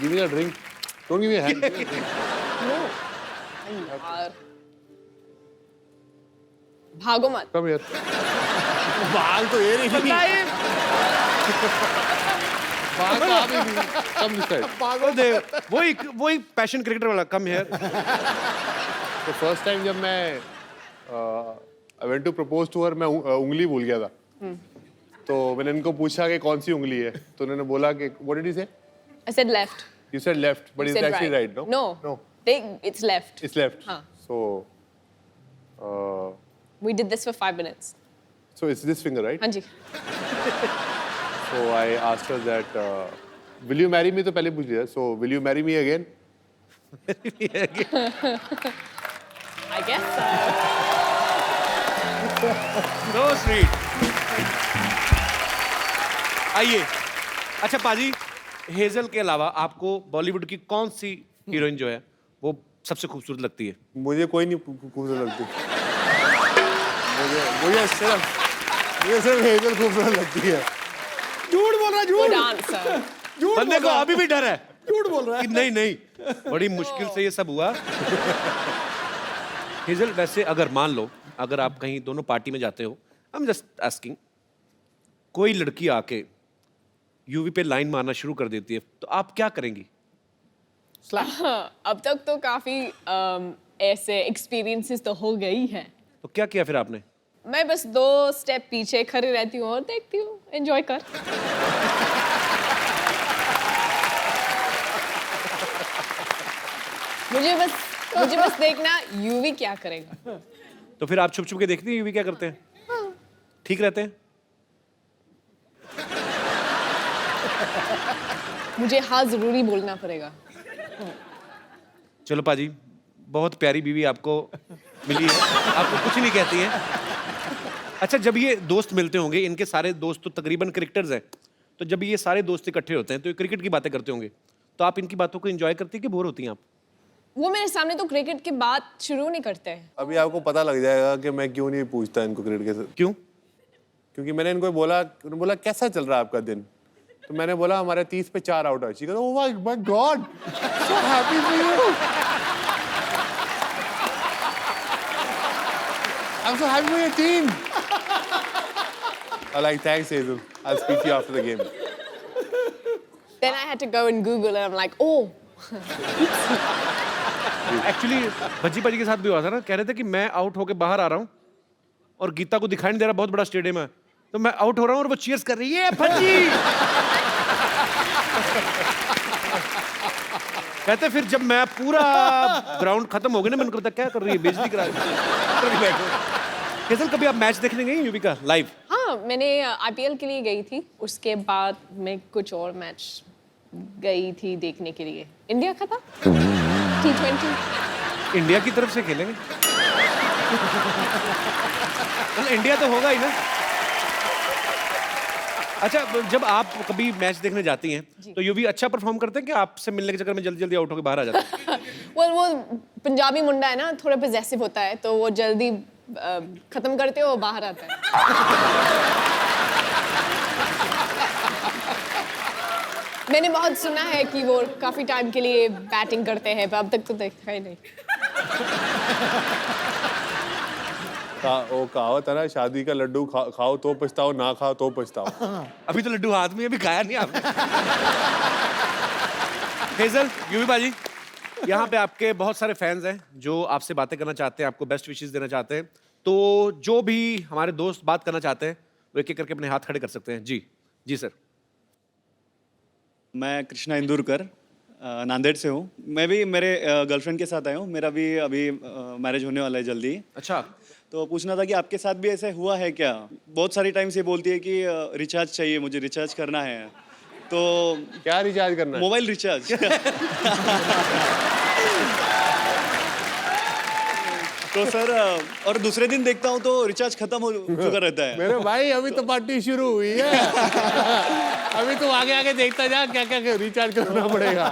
Give me a drink, don't give me a hand. यार भागो मत। Come here. बाल तो ये नहीं। बाल तो आप ही नहीं। Come this side. वही पैशन क्रिकेटर वाला कम हियर। तो फर्स्ट टाइम जब मैं I went to propose to her, मैं उंगली भूल गया था। तो मैंने इनको पूछा कि कौन सी उंगली है, तो उन्होंने बोला कि व्हाट डिड यू से? I said left. You said left, but You it's said actually right, no? No. No. It's left. It's left. हाँ. So We did this for 5 minutes. it's this finger, right? हाँ जी. So I asked her that will you marry me? तो पहले पूछ लिया. So will you marry me again? I guess so. So sweet. आइए। अच्छा पाजी, hazel के अलावा आपको बॉलीवुड की कौन सी हीरोइन जो है वो सबसे खूबसूरत लगती है? मुझे कोई नहीं खूबसूरत लगती। मुझे सिर्फ हेजल खूबसूरत लगती है। झूठ बोल रहा है, Good झूठ answer. झूठ बंदे बोल को रहा है, अभी भी डर है झूठ बोल रहा कि है। नहीं नहीं, बड़ी मुश्किल से ये सब हुआ। हेजल वैसे अगर मान लो अगर आप कहीं दोनों पार्टी में जाते हो, आई एम जस्ट आस्किंग, कोई लड़की आके यूवी पे लाइन मारना शुरू कर देती है तो आप क्या करेंगी? अब तक तो काफी ऐसे एक्सपीरियंसेस तो हो गई हैं. तो क्या किया फिर आपने? मैं बस 2 स्टेप पीछे खड़ी रहती हूँ और देखती हूँ, एंजॉय कर. मुझे बस देखना यूवी क्या करेगा. तो फिर आप छुप छुप के देखती हैं यूवी क्या करते हैं? ठीक रहते हैं? मुझे हाँ जरूरी बोलना पड़ेगा. चलो पाजी, बहुत प्यारी बीवी आपको मिली है, आपको कुछ नहीं कहती है। अच्छा जब ये दोस्त मिलते होंगे, इनके सारे दोस्त तो तकरीबन क्रिकेटर्स हैं, तो जब ये सारे दोस्त इकट्ठे होते हैं तो ये क्रिकेट की बातें करते होंगे, तो आप इनकी बातों को एंजॉय करती है कि बोर होती हैं आप? वो मेरे सामने तो क्रिकेट की बात शुरू नहीं करते हैं. अभी आपको पता लग जाएगा कि मैं क्यों नहीं पूछता इनको क्रिकेट के साथ। क्यों? क्योंकि मैंने इनको बोला, उन्होंने बोला कैसा चल रहा है आपका दिन, तो मैंने बोला हमारे 30 पे 4 आउट है। Oh my God, so happy for you, I am so happy for your team. I like thanks Hazel, I will speak to you after the game. Then I had to go and Google and I'm like, oh. Actually Bhajji पाजी के साथ भी हुआ था ना, कह रहे थे कि मैं आउट होके बाहर आ रहा हूँ और गीता को दिखाई नहीं दे रहा, बहुत बड़ा स्टेडियम है, तो मैं आउट हो रहा हूँ और वो चीयर्स कर रही है भज्जी। कहते फिर जब मैं पूरा ग्राउंड खत्म हो गया ना, मैंने कहा क्या कर रही है, बेइज्जती करा रही है। हेजल कभी आप मैच देखने गई यूवी का लाइव? हाँ, मैंने IPL के लिए गई थी, उसके बाद मैं कुछ और मैच गई थी देखने के लिए. इंडिया का था T20. इंडिया की तरफ से खेलेंगे? इंडिया तो होगा ही ना। अच्छा जब आप कभी मैच देखने जाती हैं तो यूवी अच्छा परफॉर्म करते हैं कि आपसे मिलने के चक्कर में जल्दी जल्दी आउट होकर बाहर आ जाते हैं? वो पंजाबी मुंडा है ना, थोड़ा पजेसिव होता है, तो वो जल्दी खत्म करते हो बाहर आता है. मैंने बहुत सुना है कि वो काफी टाइम के लिए बैटिंग करते हैं, पर अब तक तो देखा ही नहीं. वो कहावत है ना, शादी का लड्डू खाओ तो पछताओ, ना खाओ तो पछताओ। अभी तो लड्डू हाथ में, अभी खाया नहीं आपने। हेजल, यूवी बाजी, यहाँ पे आपके बहुत सारे फैंस हैं जो आपसे बातें करना चाहते हैं, आपको बेस्ट विशेस देना चाहते हैं, तो जो भी हमारे दोस्त बात करना चाहते हैं वो एक एक करके अपने हाथ खड़े कर सकते हैं। जी जी सर। मैं कृष्णा इंदुरकर, नांदेड़ से हूँ। मैं भी मेरे गर्लफ्रेंड के साथ आया हूँ। मेरा भी अभी मैरिज होने वाला है जल्दी। अच्छा, तो पूछना था कि आपके साथ भी ऐसा हुआ है क्या? बहुत सारी टाइम्स ये बोलती है कि रिचार्ज चाहिए, मुझे रिचार्ज करना है। तो क्या रिचार्ज करना है? Mobile recharge. तो सर और दूसरे दिन देखता हूँ तो रिचार्ज खत्म हो चुका रहता है। मेरे भाई अभी तो पार्टी शुरू हुई है। अभी तो आगे आगे देखता जा क्या क्या रिचार्ज करना पड़ेगा।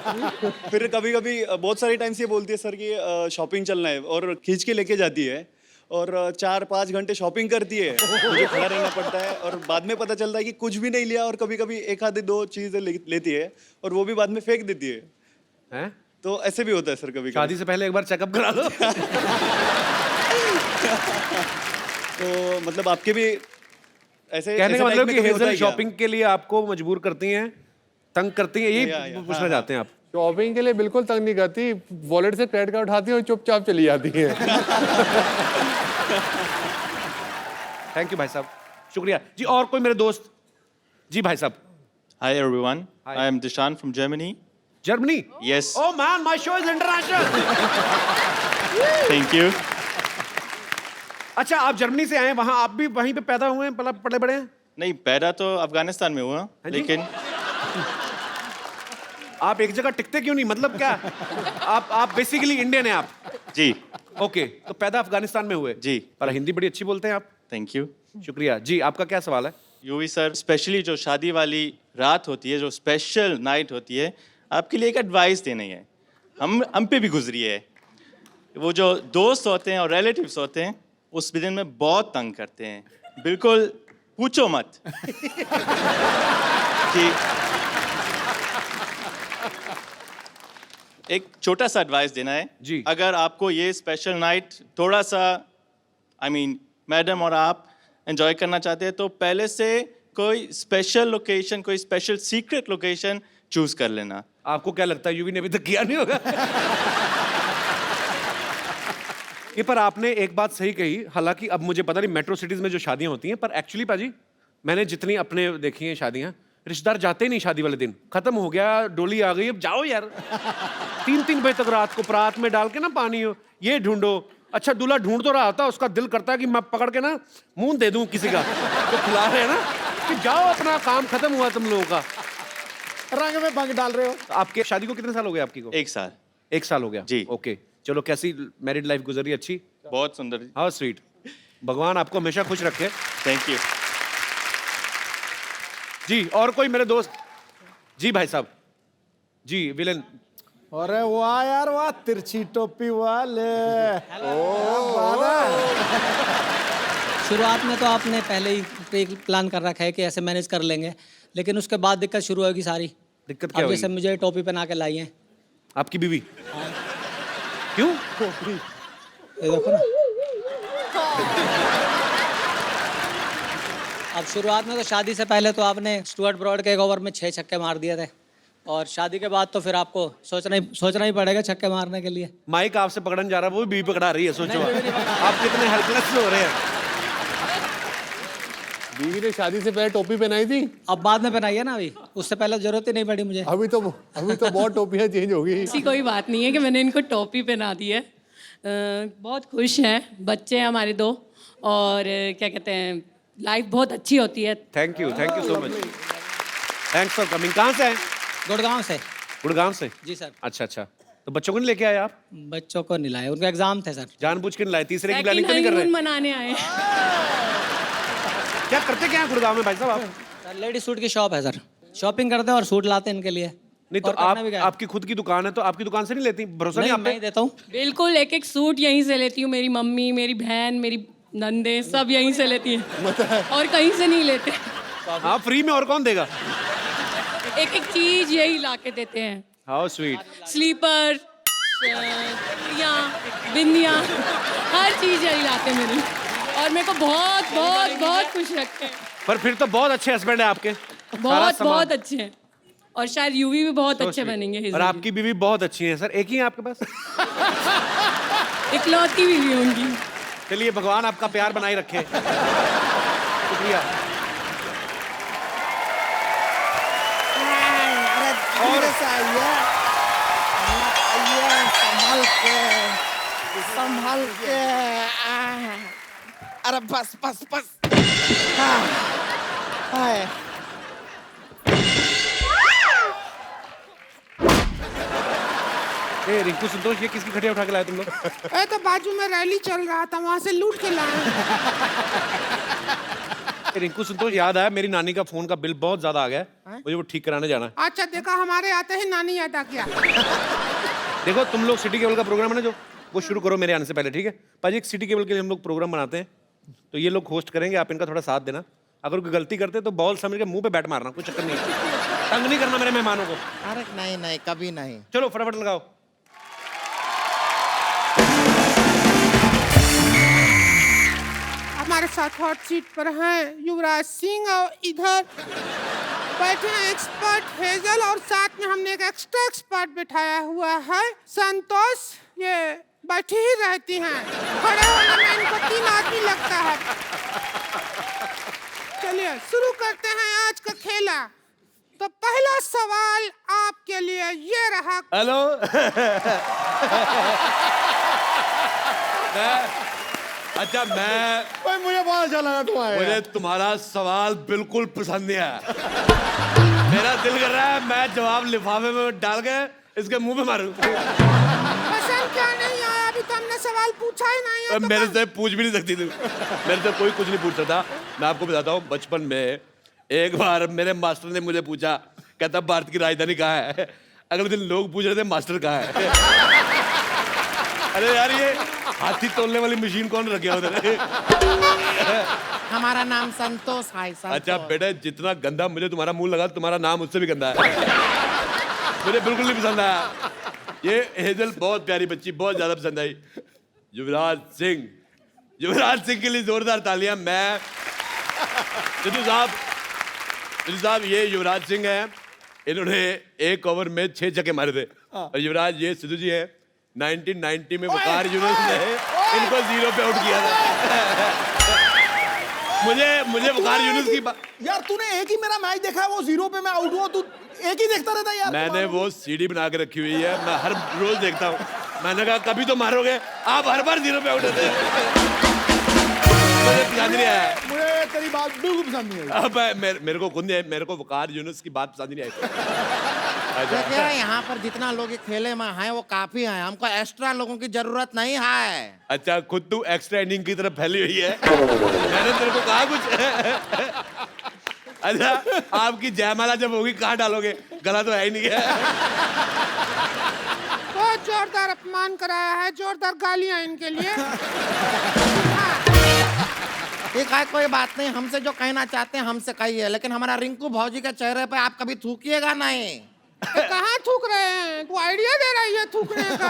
फिर कभी कभी बहुत सारी टाइम्स ये बोलती है सर कि शॉपिंग चलना है और खींच के लेके जाती है और 4-5 घंटे शॉपिंग करती है। मुझे खड़ा रहना पड़ता है और बाद में पता चलता है कि कुछ भी नहीं लिया और कभी कभी 1-2 चीजें लेती है और वो भी बाद में फेंक देती है। हैं? तो ऐसे भी होता है सर कभी शादी से पहले एक बार चेकअप करा लो। तो मतलब आपके भी ऐसे कहने का ऐसे मतलब टाइप में कि कभी होता हेजल है क्या? शॉपिंग के लिए आपको मजबूर करती हैं, तंग करती हैं, या, यही पूछना चाहते हैं आप? शॉपिंग के लिए बिल्कुल तंग नहीं करती, वॉलेट से क्रेडिट कार्ड उठाती है और चुपचाप चली जाती है। थैंक यू भाई साहब, शुक्रिया जी। और कोई मेरे दोस्त? जी भाई साहब। Hi everyone, Hi. I am Dishan from Germany. Germany? Yes, Oh man, my show is international. thank you. अच्छा, आप जर्मनी से आए हैं, वहाँ आप भी वहीं पे पैदा हुए हैं, पले बड़े हैं? नहीं, पैदा तो अफगानिस्तान में हुआ, हाँ जी? लेकिन आप एक जगह टिकते क्यों नहीं? मतलब क्या? आप बेसिकली इंडियन हैं आप? जी, ओके, तो पैदा अफगानिस्तान में हुए? जी। पर हिंदी बड़ी अच्छी बोलते हैं आप। Thank you. शुक्रिया जी। आपका क्या सवाल है? यूवी सर, स्पेशली जो शादी वाली रात होती है, जो स्पेशल नाइट होती है, आपके लिए एक एडवाइस देनी है। हम पे भी गुजरी है। वो जो दोस्त होते हैं और रिलेटिव्स होते हैं, उस दिन में बहुत तंग करते हैं। बिल्कुल पूछो मत कि एक छोटा सा एडवाइस देना है जी। अगर आपको ये स्पेशल नाइट थोड़ा सा मैडम और आप एंजॉय करना चाहते हैं तो पहले से कोई स्पेशल लोकेशन, कोई स्पेशल सीक्रेट लोकेशन चूज कर लेना। आपको क्या लगता है यूवी ने अभी तक किया नहीं होगा? ये पर आपने एक बात सही कही, हालांकि अब मुझे पता नहीं मेट्रो सिटीज में जो शादियां होती हैं, पर एक्चुअली पाजी मैंने जितनी अपने देखी हैं शादियां, रिश्तेदार जाते ही नहीं शादी वाले दिन। खत्म हो गया, डोली आ गई, अब जाओ यार। 3-3 बजे तक रात को परात में डाल के ना पानी हो, ये ढूंढो। अच्छा, दूल्हा ढूंढ तो रहा था, उसका दिल करता है कि मैं पकड़ के ना मुंह दे दूं किसी का तो खिला रहे हैं ना, कि जाओ अपना काम खत्म हुआ तुम लोगों का। रंग में भंग डाल रहे हो। तो आपके शादी को कितने साल हो गए आपकी को? 1 साल। 1 साल हो गया जी। ओके, चलो कैसी मैरिड लाइफ गुजरी? अच्छी? बहुत सुंदर। How sweet. भगवान आपको हमेशा खुश रखे। Thank you. जी, और कोई मेरे दोस्त? जी भाई साहब। जी विलन। अरे वाह यार वाह, तिरछी टोपी वाले। शुरुआत में तो आपने पहले ही प्री प्लान कर रखा है कि ऐसे मैनेज कर लेंगे, लेकिन उसके बाद दिक्कत शुरू होगी सारी। दिक्कत क्या अब हुई? जैसे मुझे टोपी पहना के लाई है। आपकी बीवी? क्यों? ये देखो ना। अब शुरुआत में तो शादी से पहले तो आपने स्टुअर्ट ब्रॉड के एक ओवर में 6 छक्के मार दिए थे, और शादी के बाद तो फिर आपको सोचना ही पड़ेगा छक्के मारने के लिए। माइक आपसे पकड़ने जा रहा है, वो भी बीवी पकड़ा रही है। सोचो आप कितने हेल्पलेस हो रहे हैं। बीवी ने शादी से पहले टोपी पहनाई थी, अब बाद में पहनाई है ना, अभी उससे पहले जरूरत ही नहीं पड़ी मुझे। अभी तो बहुत टोपियां चेंज हो गई। ऐसी कोई बात नहीं है कि मैंने इनको टोपी पहना दी है। बहुत खुश हैं, बच्चे हैं हमारे 2, और क्या कहते हैं, लाइफ बहुत अच्छी होती है। Thank you so much. Thanks for coming. कहाँ से हैं? गुड़गांव से। गुड़गांव से? जी सर। अच्छा, तो बच्चों को नहीं लेके आए आप? बच्चों को नहीं लाए, उनका एग्जाम थे सर। जानबूझ के नहीं लाए? तीसरे की सेकंड प्लानिंग तो नहीं कर रहे? हनीमून मनाने आए। क्या करते क्या हैं गुड़गांव में भाई साहब आप? सर लेडी सूट की शॉप है सर, शॉपिंग करते हैं और सूट लाते हैं इनके लिए। नहीं तो और करना भी क्या है? आपकी खुद की दुकान है, तो आपकी दुकान से नहीं लेती? भरोसा नहीं नहीं, आप मैं पे? ही देता हूँ। बिल्कुल, एक सूट यहीं से लेती हूँ। मेरी मम्मी, मेरी बहन, मेरी नंदे सब यहीं से लेती हैं, और कहीं से नहीं लेते। हाँ, फ्री में और कौन देगा? एक चीज यही ला के देते हैं। How sweet. स्लीपर, बिंदियाँ, हर चीज यही लाते हैं मेरी, और मेरे को बहुत बहुत बहुत खुश रखते हैं। पर फिर तो बहुत अच्छे हस्बैंड है आपके। सारा बहुत सामान। बहुत अच्छे हैं, और शायद यूवी भी बहुत अच्छे बनेंगे। और आपकी बीवी बहुत अच्छी है सर। एक ही है आपके पास? इकलौती बीवी होंगी। चलिए, भगवान आपका प्यार बनाए रखे। शुक्रिया। अरे धीरे से आइए। संभाल के अरे बस बस बस हाँ, हाय। ए रिंकू संतोष, ये किसकी खटिया उठा के लाए तुम लोग? ए तो बाजू में रैली चल रहा था, वहां से लूट के लाए। ए, रिंकू संतोष, याद आया मेरी नानी का फोन का बिल बहुत ज्यादा आ गया है, मुझे वो ठीक कराने जाना है। अच्छा देखा, हमारे आते ही नानी याद आ गया। देखो तुम लोग सिटी केबल का प्रोग्राम है ना जो, वो शुरू करो मेरे आने से पहले, ठीक है पाजी? एक सिटी केबल के लिए हम लोग प्रोग्राम बनाते हैं, तो ये लोग होस्ट करेंगे, आप इनका थोड़ा साथ देना। अगर कोई गलती करते तो बॉल समझ के मुंह पे बैट मारना, कोई चक्कर नहीं, तंग नहीं करना मेरे मेहमानों को। अरे नहीं नहीं, कभी नहीं। चलो फटाफट लगाओ। हमारे साथ हॉट सीट पर हैं युवराज सिंह और इधर बैठे हैं एक्सपर्ट हेजल, और साथ में हमने एक एक्स्ट्रा एक्सपर्ट बिठाया हुआ है संतोष। ये बैठी ही रहती हैं, खड़े होने में इनको 3 आदमी लगता है। चलिए शुरू करते हैं आज का खेला। तो पहला सवाल आपके लिए ये रहा। हेलो अच्छा मैं भाई मुझे बहुत अच्छा लगा तुम आए। मुझे तुम्हारा सवाल बिल्कुल पसंद नहीं आया। मेरा दिल कर रहा है मैं जवाब लिफाफे में डाल के इसके मुंह पे मारूं। पसंद क्या नहीं आया? अभी तो हमने सवाल पूछा ही नहीं है। तो मेरे से पूछ भी नहीं सकती तू, मेरे से कोई कुछ नहीं पूछ सकता। मैं आपको बताता हूँ, बचपन में एक बार मेरे मास्टर ने मुझे पूछा, कहता भारत की राजधानी कहाँ है? अगले दिन लोग पूछ रहे थे मास्टर कहाँ है? अरे यार ये हाथी तोलने वाली मशीन कौन रखे उधर? हमारा नाम संतोष है। अच्छा बेटा, जितना गंदा मुझे तुम्हारा मुंह लगा, तुम्हारा नाम उससे भी गंदा है। मुझे बिल्कुल नहीं पसंद आया। ये हेजल बहुत प्यारी बच्ची, बहुत ज्यादा पसंद आई। युवराज सिंह के लिए जोरदार तालियां। मैं सिद्धू साहब, ये युवराज सिंह हैं, इन्होंने एक ओवर में 6 छक्के मारे थे। और युवराज ये सिद्धू जी हैं, 1990 में वकार यूनुस ने इनको 0 पे आउट किया था। मुझे वकार यूनुस की यार तूने एक ही मेरा मैच देखा है, वो 0 पे मैं आउट हुआ, तू एक ही देखता रहता यार। मैंने वो सीडी बना के रखी हुई है, मैं हर रोज देखता हूँ। मैंने कहा कभी तो मारोगे, आप हर बार 0 पे आउट होते हैं। मुझे पसंद नहीं आया। मुझे तेरी बात बिल्कुल पसंद नहीं आई। अब मेरे को खुद नहीं, मेरे को वकार यूनुस की बात पसंद नहीं आई। देखिए यहाँ पर जितना लोग खेले में हैं वो काफी हैं, हमको एक्स्ट्रा लोगों की जरूरत नहीं है। अच्छा खुद तू एक्स्ट्रा इनिंग की तरफ फैली हुई है। मैंने तेरे को कहा कुछ? अच्छा आपकी जयमाला जब होगी कहाँ डालोगे? गला तो है ही नहीं है। बहुत जोरदार अपमान कराया है, जोरदार गालियां इनके लिए। ठीक है, कोई बात नहीं, हमसे जो कहना चाहते हैं हमसे कहिए, लेकिन हमारा रिंकू भौजी के चेहरे पे आप कभी थूकिएगा नहीं। तो कहाँ थूक रहे हैं? तू आइडिया दे रही है थूकने का।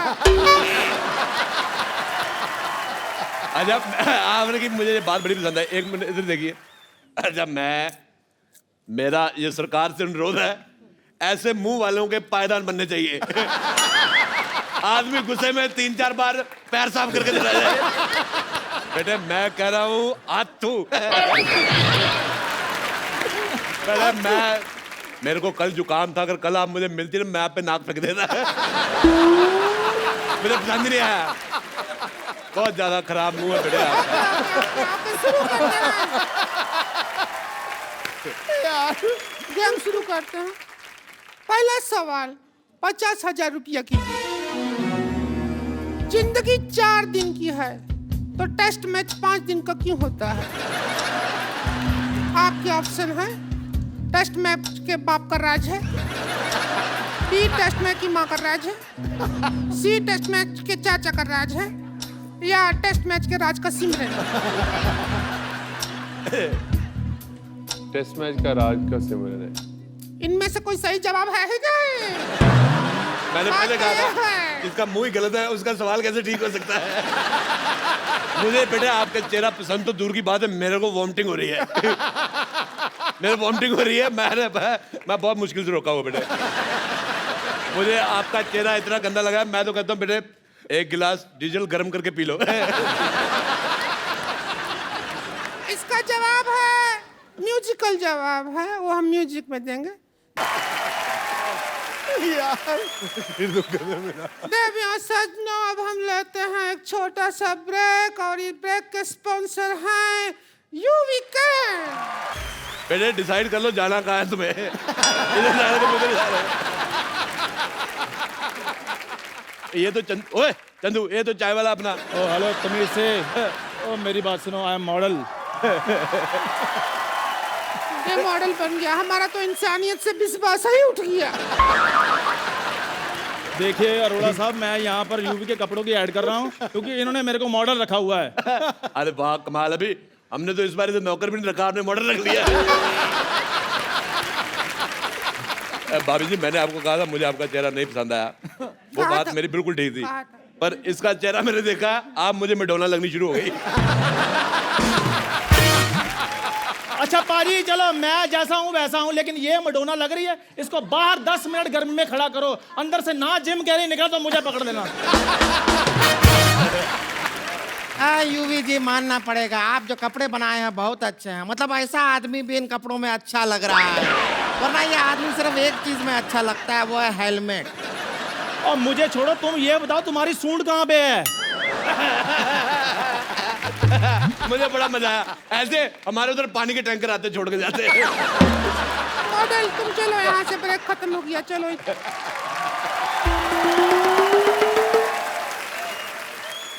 अच्छा आपने की मुझे ये बात बड़ी पसंद है, एक मिनट इधर देखिए। अच्छा मेरा ये सरकार से अनुरोध है, ऐसे मुंह वालों के पायदान बनने चाहिए। आदमी गुस्से में 3-4 बार पैर साफ करके चला जाए। बेटे मैं कह रहा हूँ आथू। मेरे को कल जुकाम था, अगर कल आप मुझे मिलती ना मैं आप पे नाक फेंक देता। मुझे पसंद नहीं आया, बहुत ज्यादा खराब मुंह है बेटे गेम शुरू करते हैं। पहला सवाल 50,000 रुपया की। जिंदगी 4 दिन की है तो टेस्ट मैच 5 दिन का क्यों होता है? आपके ऑप्शन है, टेस्ट मैच के बाप का राज है, बी टेस्ट मैच की माँ का राज है, सी टेस्ट मैच के चाचा का राज है, या टेस्ट मैच के राज का सिमरन। टेस्ट मैच का राज का सिमरन है। इनमें से कोई सही जवाब है ही नहीं। मैंने पहले कहा था इसका मुंह ही गलत है, उसका सवाल कैसे ठीक हो सकता है? मुझे बेटे आपका चेहरा पसंद तो दूर की बात है, मेरे को वॉमिटिंग हो रही है। मेरे वॉमिटिंग हो रही है, मैं बहुत मुश्किल से रोका हुआ बेटे। मुझे आपका चेहरा इतना गंदा लगा, मैं तो कहता हूँ बेटे 1 गिलास डीजल गर्म करके पी लो। इसका जवाब है म्यूजिकल जवाब है, वो हम म्यूजिक में देंगे। देवियों सजनों, अब हम लेते हैं एक छोटा सा ब्रेक और ये ब्रेक के स्पॉन्सर हैं यूवीकेंड। पहले डिसाइड कर लो जाना कहाँ है तुम्हें। इधर जा रहे थे, उधर जा रहे। ये तो ओए चंदू, ये तो चाय वाला अपना। ओ हेलो तमीज से। ओ मेरी बात सुनो, आई एम मॉडल। ये मॉडल बन गया, हमारा तो इंसानियत से विश्वास ही उठ गया। देखिए अरोड़ा साहब, मैं यहाँ पर यूवी के कपड़ों की ऐड कर रहा हूँ क्योंकि इन्होंने मेरे को मॉडल रखा हुआ है। अरे वाह कमाल, अभी हमने तो इस बार से नौकर भी नहीं रखा, आपने मॉडल रख लिया। भाभी जी, मैंने आपको कहा था मुझे आपका चेहरा नहीं पसंद आया, वो बात मेरी बिल्कुल ठीक थी, पर इसका चेहरा मैंने देखा, आप मुझे मैडोना लगनी शुरू हो गई। अच्छा पाजी, चलो मैं जैसा हूँ वैसा हूँ, लेकिन ये मडोना लग रही है, इसको बाहर 10 मिनट गर्मी में खड़ा करो, अंदर से ना जिम कह रही निकला तो मुझे पकड़ लेना। यूवी जी, मानना पड़ेगा, आप जो कपड़े बनाए हैं बहुत अच्छे हैं। मतलब ऐसा आदमी भी इन कपड़ों में अच्छा लग रहा है, वरना ये आदमी सिर्फ एक चीज में अच्छा लगता है, वो है हेलमेट। और मुझे छोड़ो, तुम ये बताओ तुम्हारी सूंड कहाँ पे है? मुझे बड़ा मजा आया, ऐसे हमारे उधर पानी के टैंकर आते छोड़ के जाते। मॉडल तुम चलो यहाँ से, ब्रेक खत्म हो गया, चलो।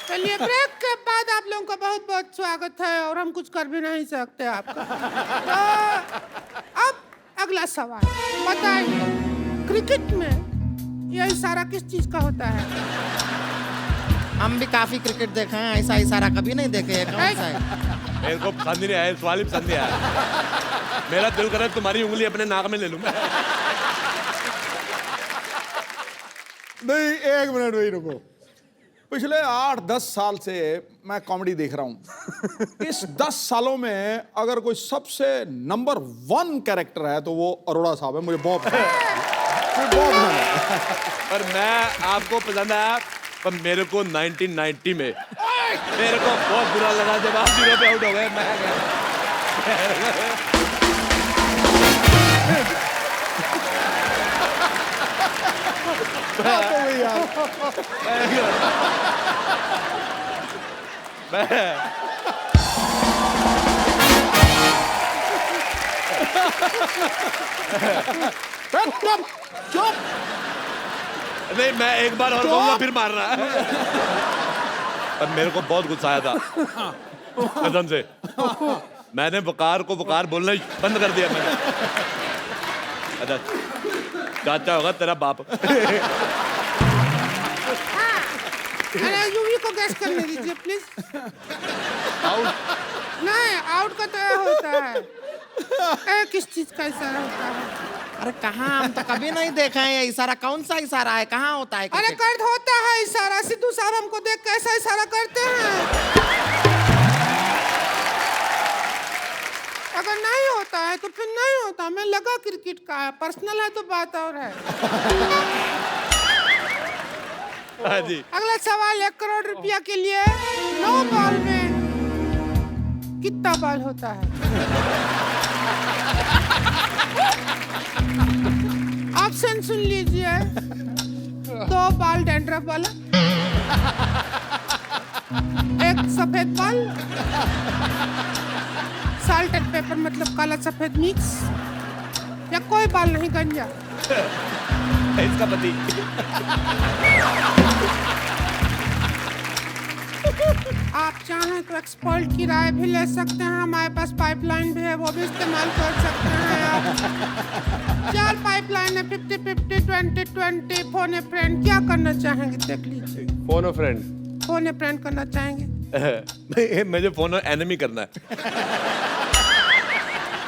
चलिए, ब्रेक के बाद आप लोगों का बहुत बहुत स्वागत है और हम कुछ कर भी नहीं सकते आपका। तो अब अगला सवाल बताइए, क्रिकेट में यह इशारा किस चीज का होता है? हम भी काफी क्रिकेट देखे हैं, ऐसा इशारा कभी नहीं देखे हैं। कौन सा है? मेरे को पसंद ही नहीं आया, सवाल ही पसंद नहीं आया। मेरा दिल करे तुम्हारी उंगली अपने नाक में ले लूं मैं। नहीं, एक मिनट वही रुको। पिछले 8-10 साल से मैं कॉमेडी देख रहा हूँ। इस 10 सालों में अगर कोई सबसे नंबर 1 कैरेक्टर है तो वो अरोड़ा साहब है। मुझे बहुत पसंद है। पर मैं आपको पसंद आया, पर मेरे को 1990 में मेरे को बहुत बुरा लगा जब आप 0 पे आउट हो गए। मैं चुप। नहीं, मैं एक बार और कहूंगा फिर मार रहा है। पर मेरे को बहुत गुस्सा आया था कसम से। मैंने वकार को वकार बोलना बंद कर दिया मैंने। अच्छा, चाचा होगा तेरा बाप। अरे यूवी को गैस करने दीजिए प्लीज। आउट नहीं, आउट का तो होता है। किस चीज का इशारा होता है? अरे कहाँ, हम तो कभी नहीं देखा है ये इशारा। कौन सा इशारा है, कहाँ होता है? अरे कर्द होता है इशारा। सिद्धू साहब हमको देख कैसा इशारा करते हैं। अगर नहीं होता है तो फिर नहीं होता। मैं लगा क्रिकेट का है, पर्सनल है तो बात और है। हाँ जी। अगला सवाल 1 करोड़ रुपया के लिए 9 बॉल में कितना बॉल होता है? ऑप्शन सुन लीजिए। 2 बॉल डैंड्रफ वाला, 1 सफेद बॉल, साल्ट एंड पेपर मतलब काला सफेद मिक्स, या कोई बॉल नहीं, गंजा। इसका पति। आप चाहें तो एक्सपर्ट की राय भी ले सकते हैं। हमारे पास पाइपलाइन भी है, वो भी इस्तेमाल कर सकते हैं आप। 4 पाइपलाइन है, 50-50, 20-20, फोन ए फ्रेंड। क्या करना चाहेंगे देख लीजिए। फोन अ फ्रेंड। फोन ए फ्रेंड करना चाहेंगे? मुझे फोन एनिमी करना है।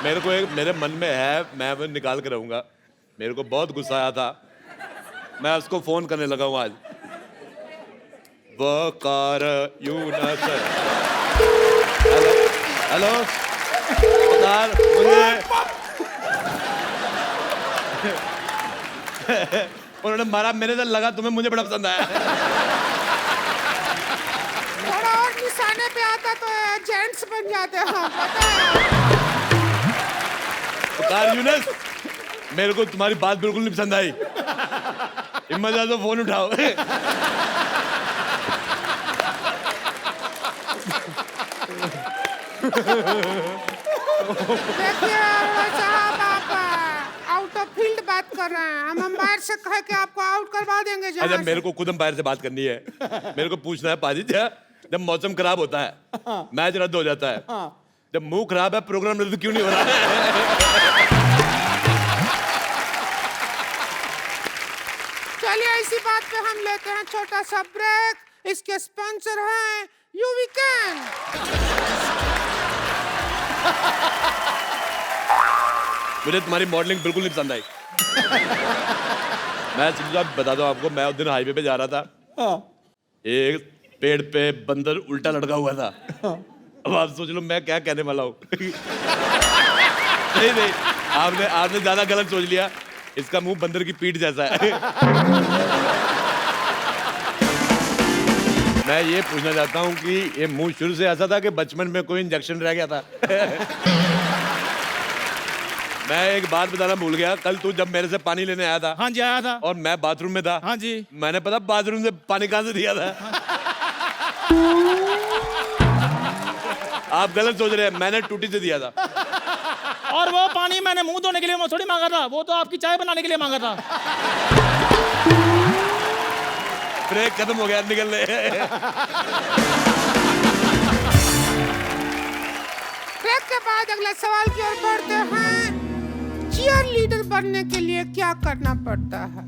मेरे को एक मेरे मन में है, मैं वो निकाल के रहूंगा। मेरे को बहुत गुस्सा आया था, मैं उसको फोन करने लगा हूँ आज। वकार यूनस। हेलो हेलो वकार, मुझे उन्होंने मारा, मेरे से लगा तुम्हें मुझे बड़ा पसंद आया। थोड़ा और निशाने पे आता तो जेंट्स बन जाते हैं, पता है। वकार यूनस, मेरे को तुम्हारी बात बिल्कुल नहीं पसंद आई। हिम्मत आ तो फोन उठाओ। देखिए साहब, आप आउट ऑफ फील्ड बात कर रहे हैं। हम अंपायर से कह के आपको आउट करवा देंगे जहाँ अच्छा, से। मेरे को खुद अंपायर से बात करनी है। मेरे को पूछना है पाजी, जब मौसम खराब होता है, मैच रद्द हो जाता है, जब मुंह खराब है, प्रोग्राम रद्द क्यों नहीं हो रहा है? चलिए इसी बात पे हम लेते हैं छोटा सा ब्रेक। इसके स्पॉन्सर हैं यूवी कैन। मुझे तुम्हारी मॉडलिंग बिल्कुल नहीं पसंद आई। मैं सीधा बता दूं आपको, मैं उस दिन हाईवे पे जा रहा था, एक पेड़ पे बंदर उल्टा लटका हुआ था। अब आप सोच लो मैं क्या कहने वाला हूँ। नहीं, आपने ज्यादा गलत सोच लिया। इसका मुंह बंदर की पीठ जैसा है। मैं ये पूछना चाहता हूँ कि ये मुंह शुरू से ऐसा था कि बचपन में कोई इंजेक्शन रह गया था? मैं एक बात बताना भूल गया। कल तू जब मेरे से पानी लेने आया था, हाँ जी आया था, और मैं बाथरूम में था, हाँ जी, मैंने पता बाथरूम से पानी कहाँ से दिया था? आप गलत सोच रहे हैं, मैंने टूटी से दिया था। और वो पानी मैंने मुंह धोने के लिए थोड़ी मांगा था, वो तो आपकी चाय बनाने के लिए मांगा था। ब्रेक खत्म हो गया, निकलने। ब्रेक के बाद अगले सवाल की ओर बढ़ते हैं। चीयर लीडर बनने के लिए क्या करना पड़ता है?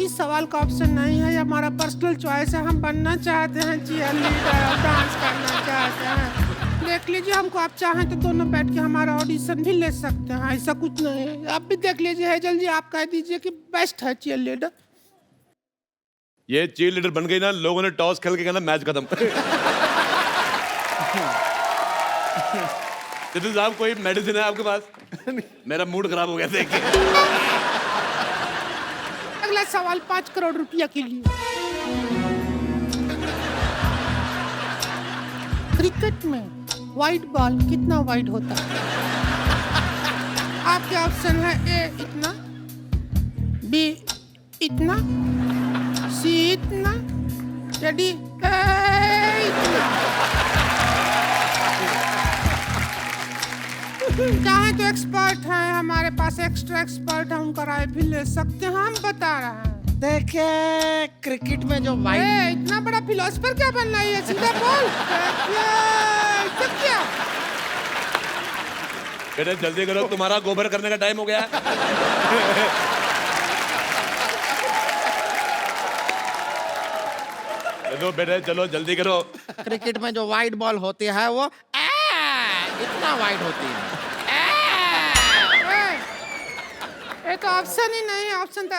इस सवाल का ऑप्शन नहीं है, ये हमारा पर्सनल चॉइस है। हम बनना चाहते हैं चीयर लीडर, डांस करना चाहते हैं। देख लीजिए, हमको आप चाहें तो दोनों बैठ के हमारा ऑडिशन भी ले सकते हैं, ऐसा कुछ नहीं है। आप भी देख लीजिए, हेजल जी आप कह दीजिए कि बेस्ट है चीयर लीडर। ये चीयर लीडर बन गई ना, लोगों ने टॉस खेल के कहना मैच खत्म। सिद्धू साहब, कोई मेडिसिन है आपके पास? मेरा मूड खराब हो गया देख के। अगला सवाल 5 करोड़ रुपया के लिए। क्रिकेट में वाइड बॉल कितना वाइड होता है? आपके ऑप्शन है ए इतना, बी इतना, सी इतना, या डी इतना। चाहे तो एक्सपर्ट हैं, हमारे पास एक्स्ट्रा एक्सपर्ट है, उनका राय भी ले सकते हैं। हम बता रहे हैं। देखिए, क्रिकेट में जो वाइड, इतना बड़ा फिलोसफर क्या बनना है? सीधा बोल। क्या बेटे जल्दी करो, तुम्हारा गोबर करने का टाइम हो गया। चलो बेटे, चलो जल्दी करो। क्रिकेट में जो वाइड बॉल होती है वो इतना वाइड होती है। ये तो ऑप्शन ही नहीं है। ऑप्शन तो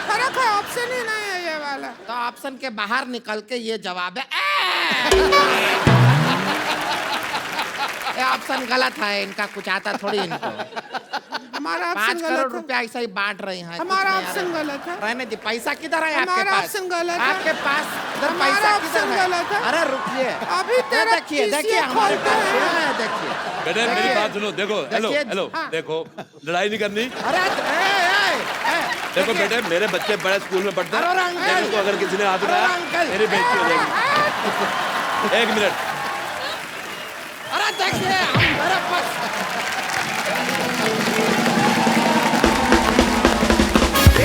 फर्क है, ऑप्शन ही नहीं है ये वाला। तो ऑप्शन के बाहर निकल के ये जवाब है। ये ऑप्शन गलत है, इनका कुछ आता थोड़ी इनको। हमारा 5 ऑप्शन करोड़ गलत है। रुपया ऐसा ही बांट रही हैं। हमारा ऑप्शन गलत है। रहने दी, पैसा किधर है आपके हमारा पास? ऑप्शन गलत है। आपके पास इधर हमारा पैसा किधर ऑप्शन है? गलत है। अरे रुकिए, अभी तेरा देखिए PCA देखिए हमारे खोलते पास हैं। है, देखिए। बेटे मेरी बात सुनो, देखो, हेलो देखिए, हेलो, हाँ। देखो, लड़ाई नहीं करनी। अरे देखो बेटे, मेरे बच्चे बड़े स्कूल में पढ़ते अरे हैं, अंकल! मेरे को अगर किसी ने हाथ अरे उठाया, अंकल! मेरी बेइज्जती हो जाएगी। 1 मिनट। अरे देखिए, हम मेरे पास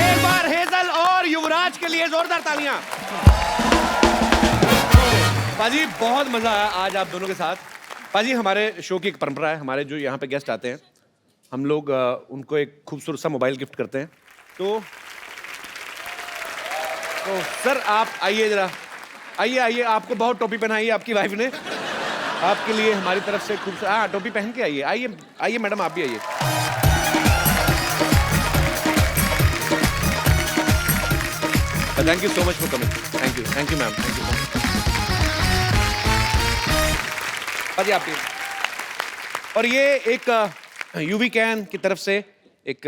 एक बार हेजल और युवराज के लिए जोरदार तालियां। पाजी बहुत मजा आया आज आप दोनों के साथ। पाजी, हमारे शो की एक परंपरा है, हमारे जो यहाँ पे गेस्ट आते हैं, हम लोग उनको एक खूबसूरत सा मोबाइल गिफ्ट करते हैं। तो सर आप आइए जरा, आइए आइए, आपको बहुत टोपी पहनाई है आपकी वाइफ ने, आपके लिए हमारी तरफ से खूबसूरत, हाँ टोपी पहन के आइए, आइए आइए मैडम, आप भी आइए। Thank you so much for coming. Thank you ma'am, thank you. पाजी आप भी। और ये एक यूवी कैन की तरफ से एक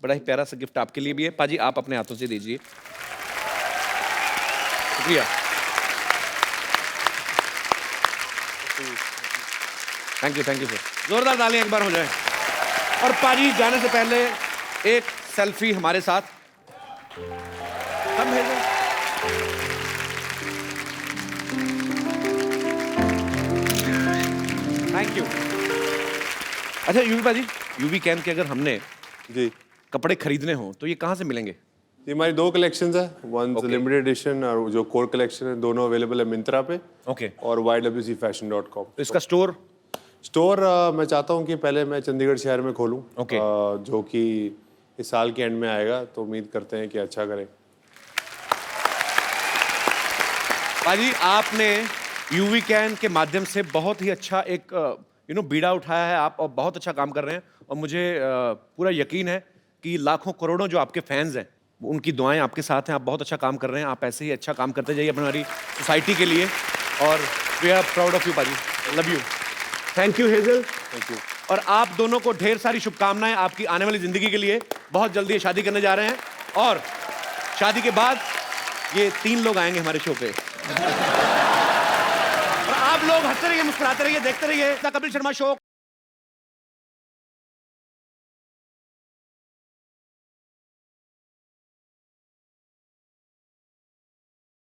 बड़ा ही प्यारा सा गिफ्ट आपके लिए भी है। पाजी आप अपने हाथों से दीजिए। शुक्रिया। Thank you sir. जोरदार तालियां एक बार हो जाए। और पाजी जाने से पहले एक सेल्फी हमारे साथ। हम भेजें। Thank you. अच्छा यूवी पाजी, यूवी कैन के अगर हमने जी कपड़े खरीदने हो तो ये कहाँ से मिलेंगे? ये हमारी 2 कलेक्शंस है, वन लिमिटेड एडिशन और जो कोर कलेक्शन है, दोनों अवेलेबल है मिंत्रा पे ओके। और ywcfashion.com। तो इसका स्टोर मैं चाहता हूँ कि पहले मैं चंडीगढ़ शहर में खोलूँ, ओके। जो कि इस साल के एंड में आएगा, तो उम्मीद करते हैं कि अच्छा करें। पाजी आपने यूवी कैन के माध्यम से बहुत ही अच्छा एक बीड़ा उठाया है आप, और बहुत अच्छा काम कर रहे हैं। और मुझे पूरा यकीन है कि लाखों करोड़ों जो आपके फैंस हैं उनकी दुआएं आपके साथ हैं। आप बहुत अच्छा काम कर रहे हैं। आप ऐसे ही अच्छा काम करते जाइए हमारी सोसाइटी के लिए, और we are proud of you पाजी। Love you. Thank you Hazel. Thank you. और आप दोनों को ढेर सारी शुभकामनाएं आपकी आने वाली जिंदगी के लिए। बहुत जल्दी ये शादी करने जा रहे हैं, और शादी के बाद ये 3 लोग आएंगे हमारे शो पे। और आप लोग हंसते रहिए, मुस्कुराते रहिए, देखते रहिए द कपिल शर्मा शो।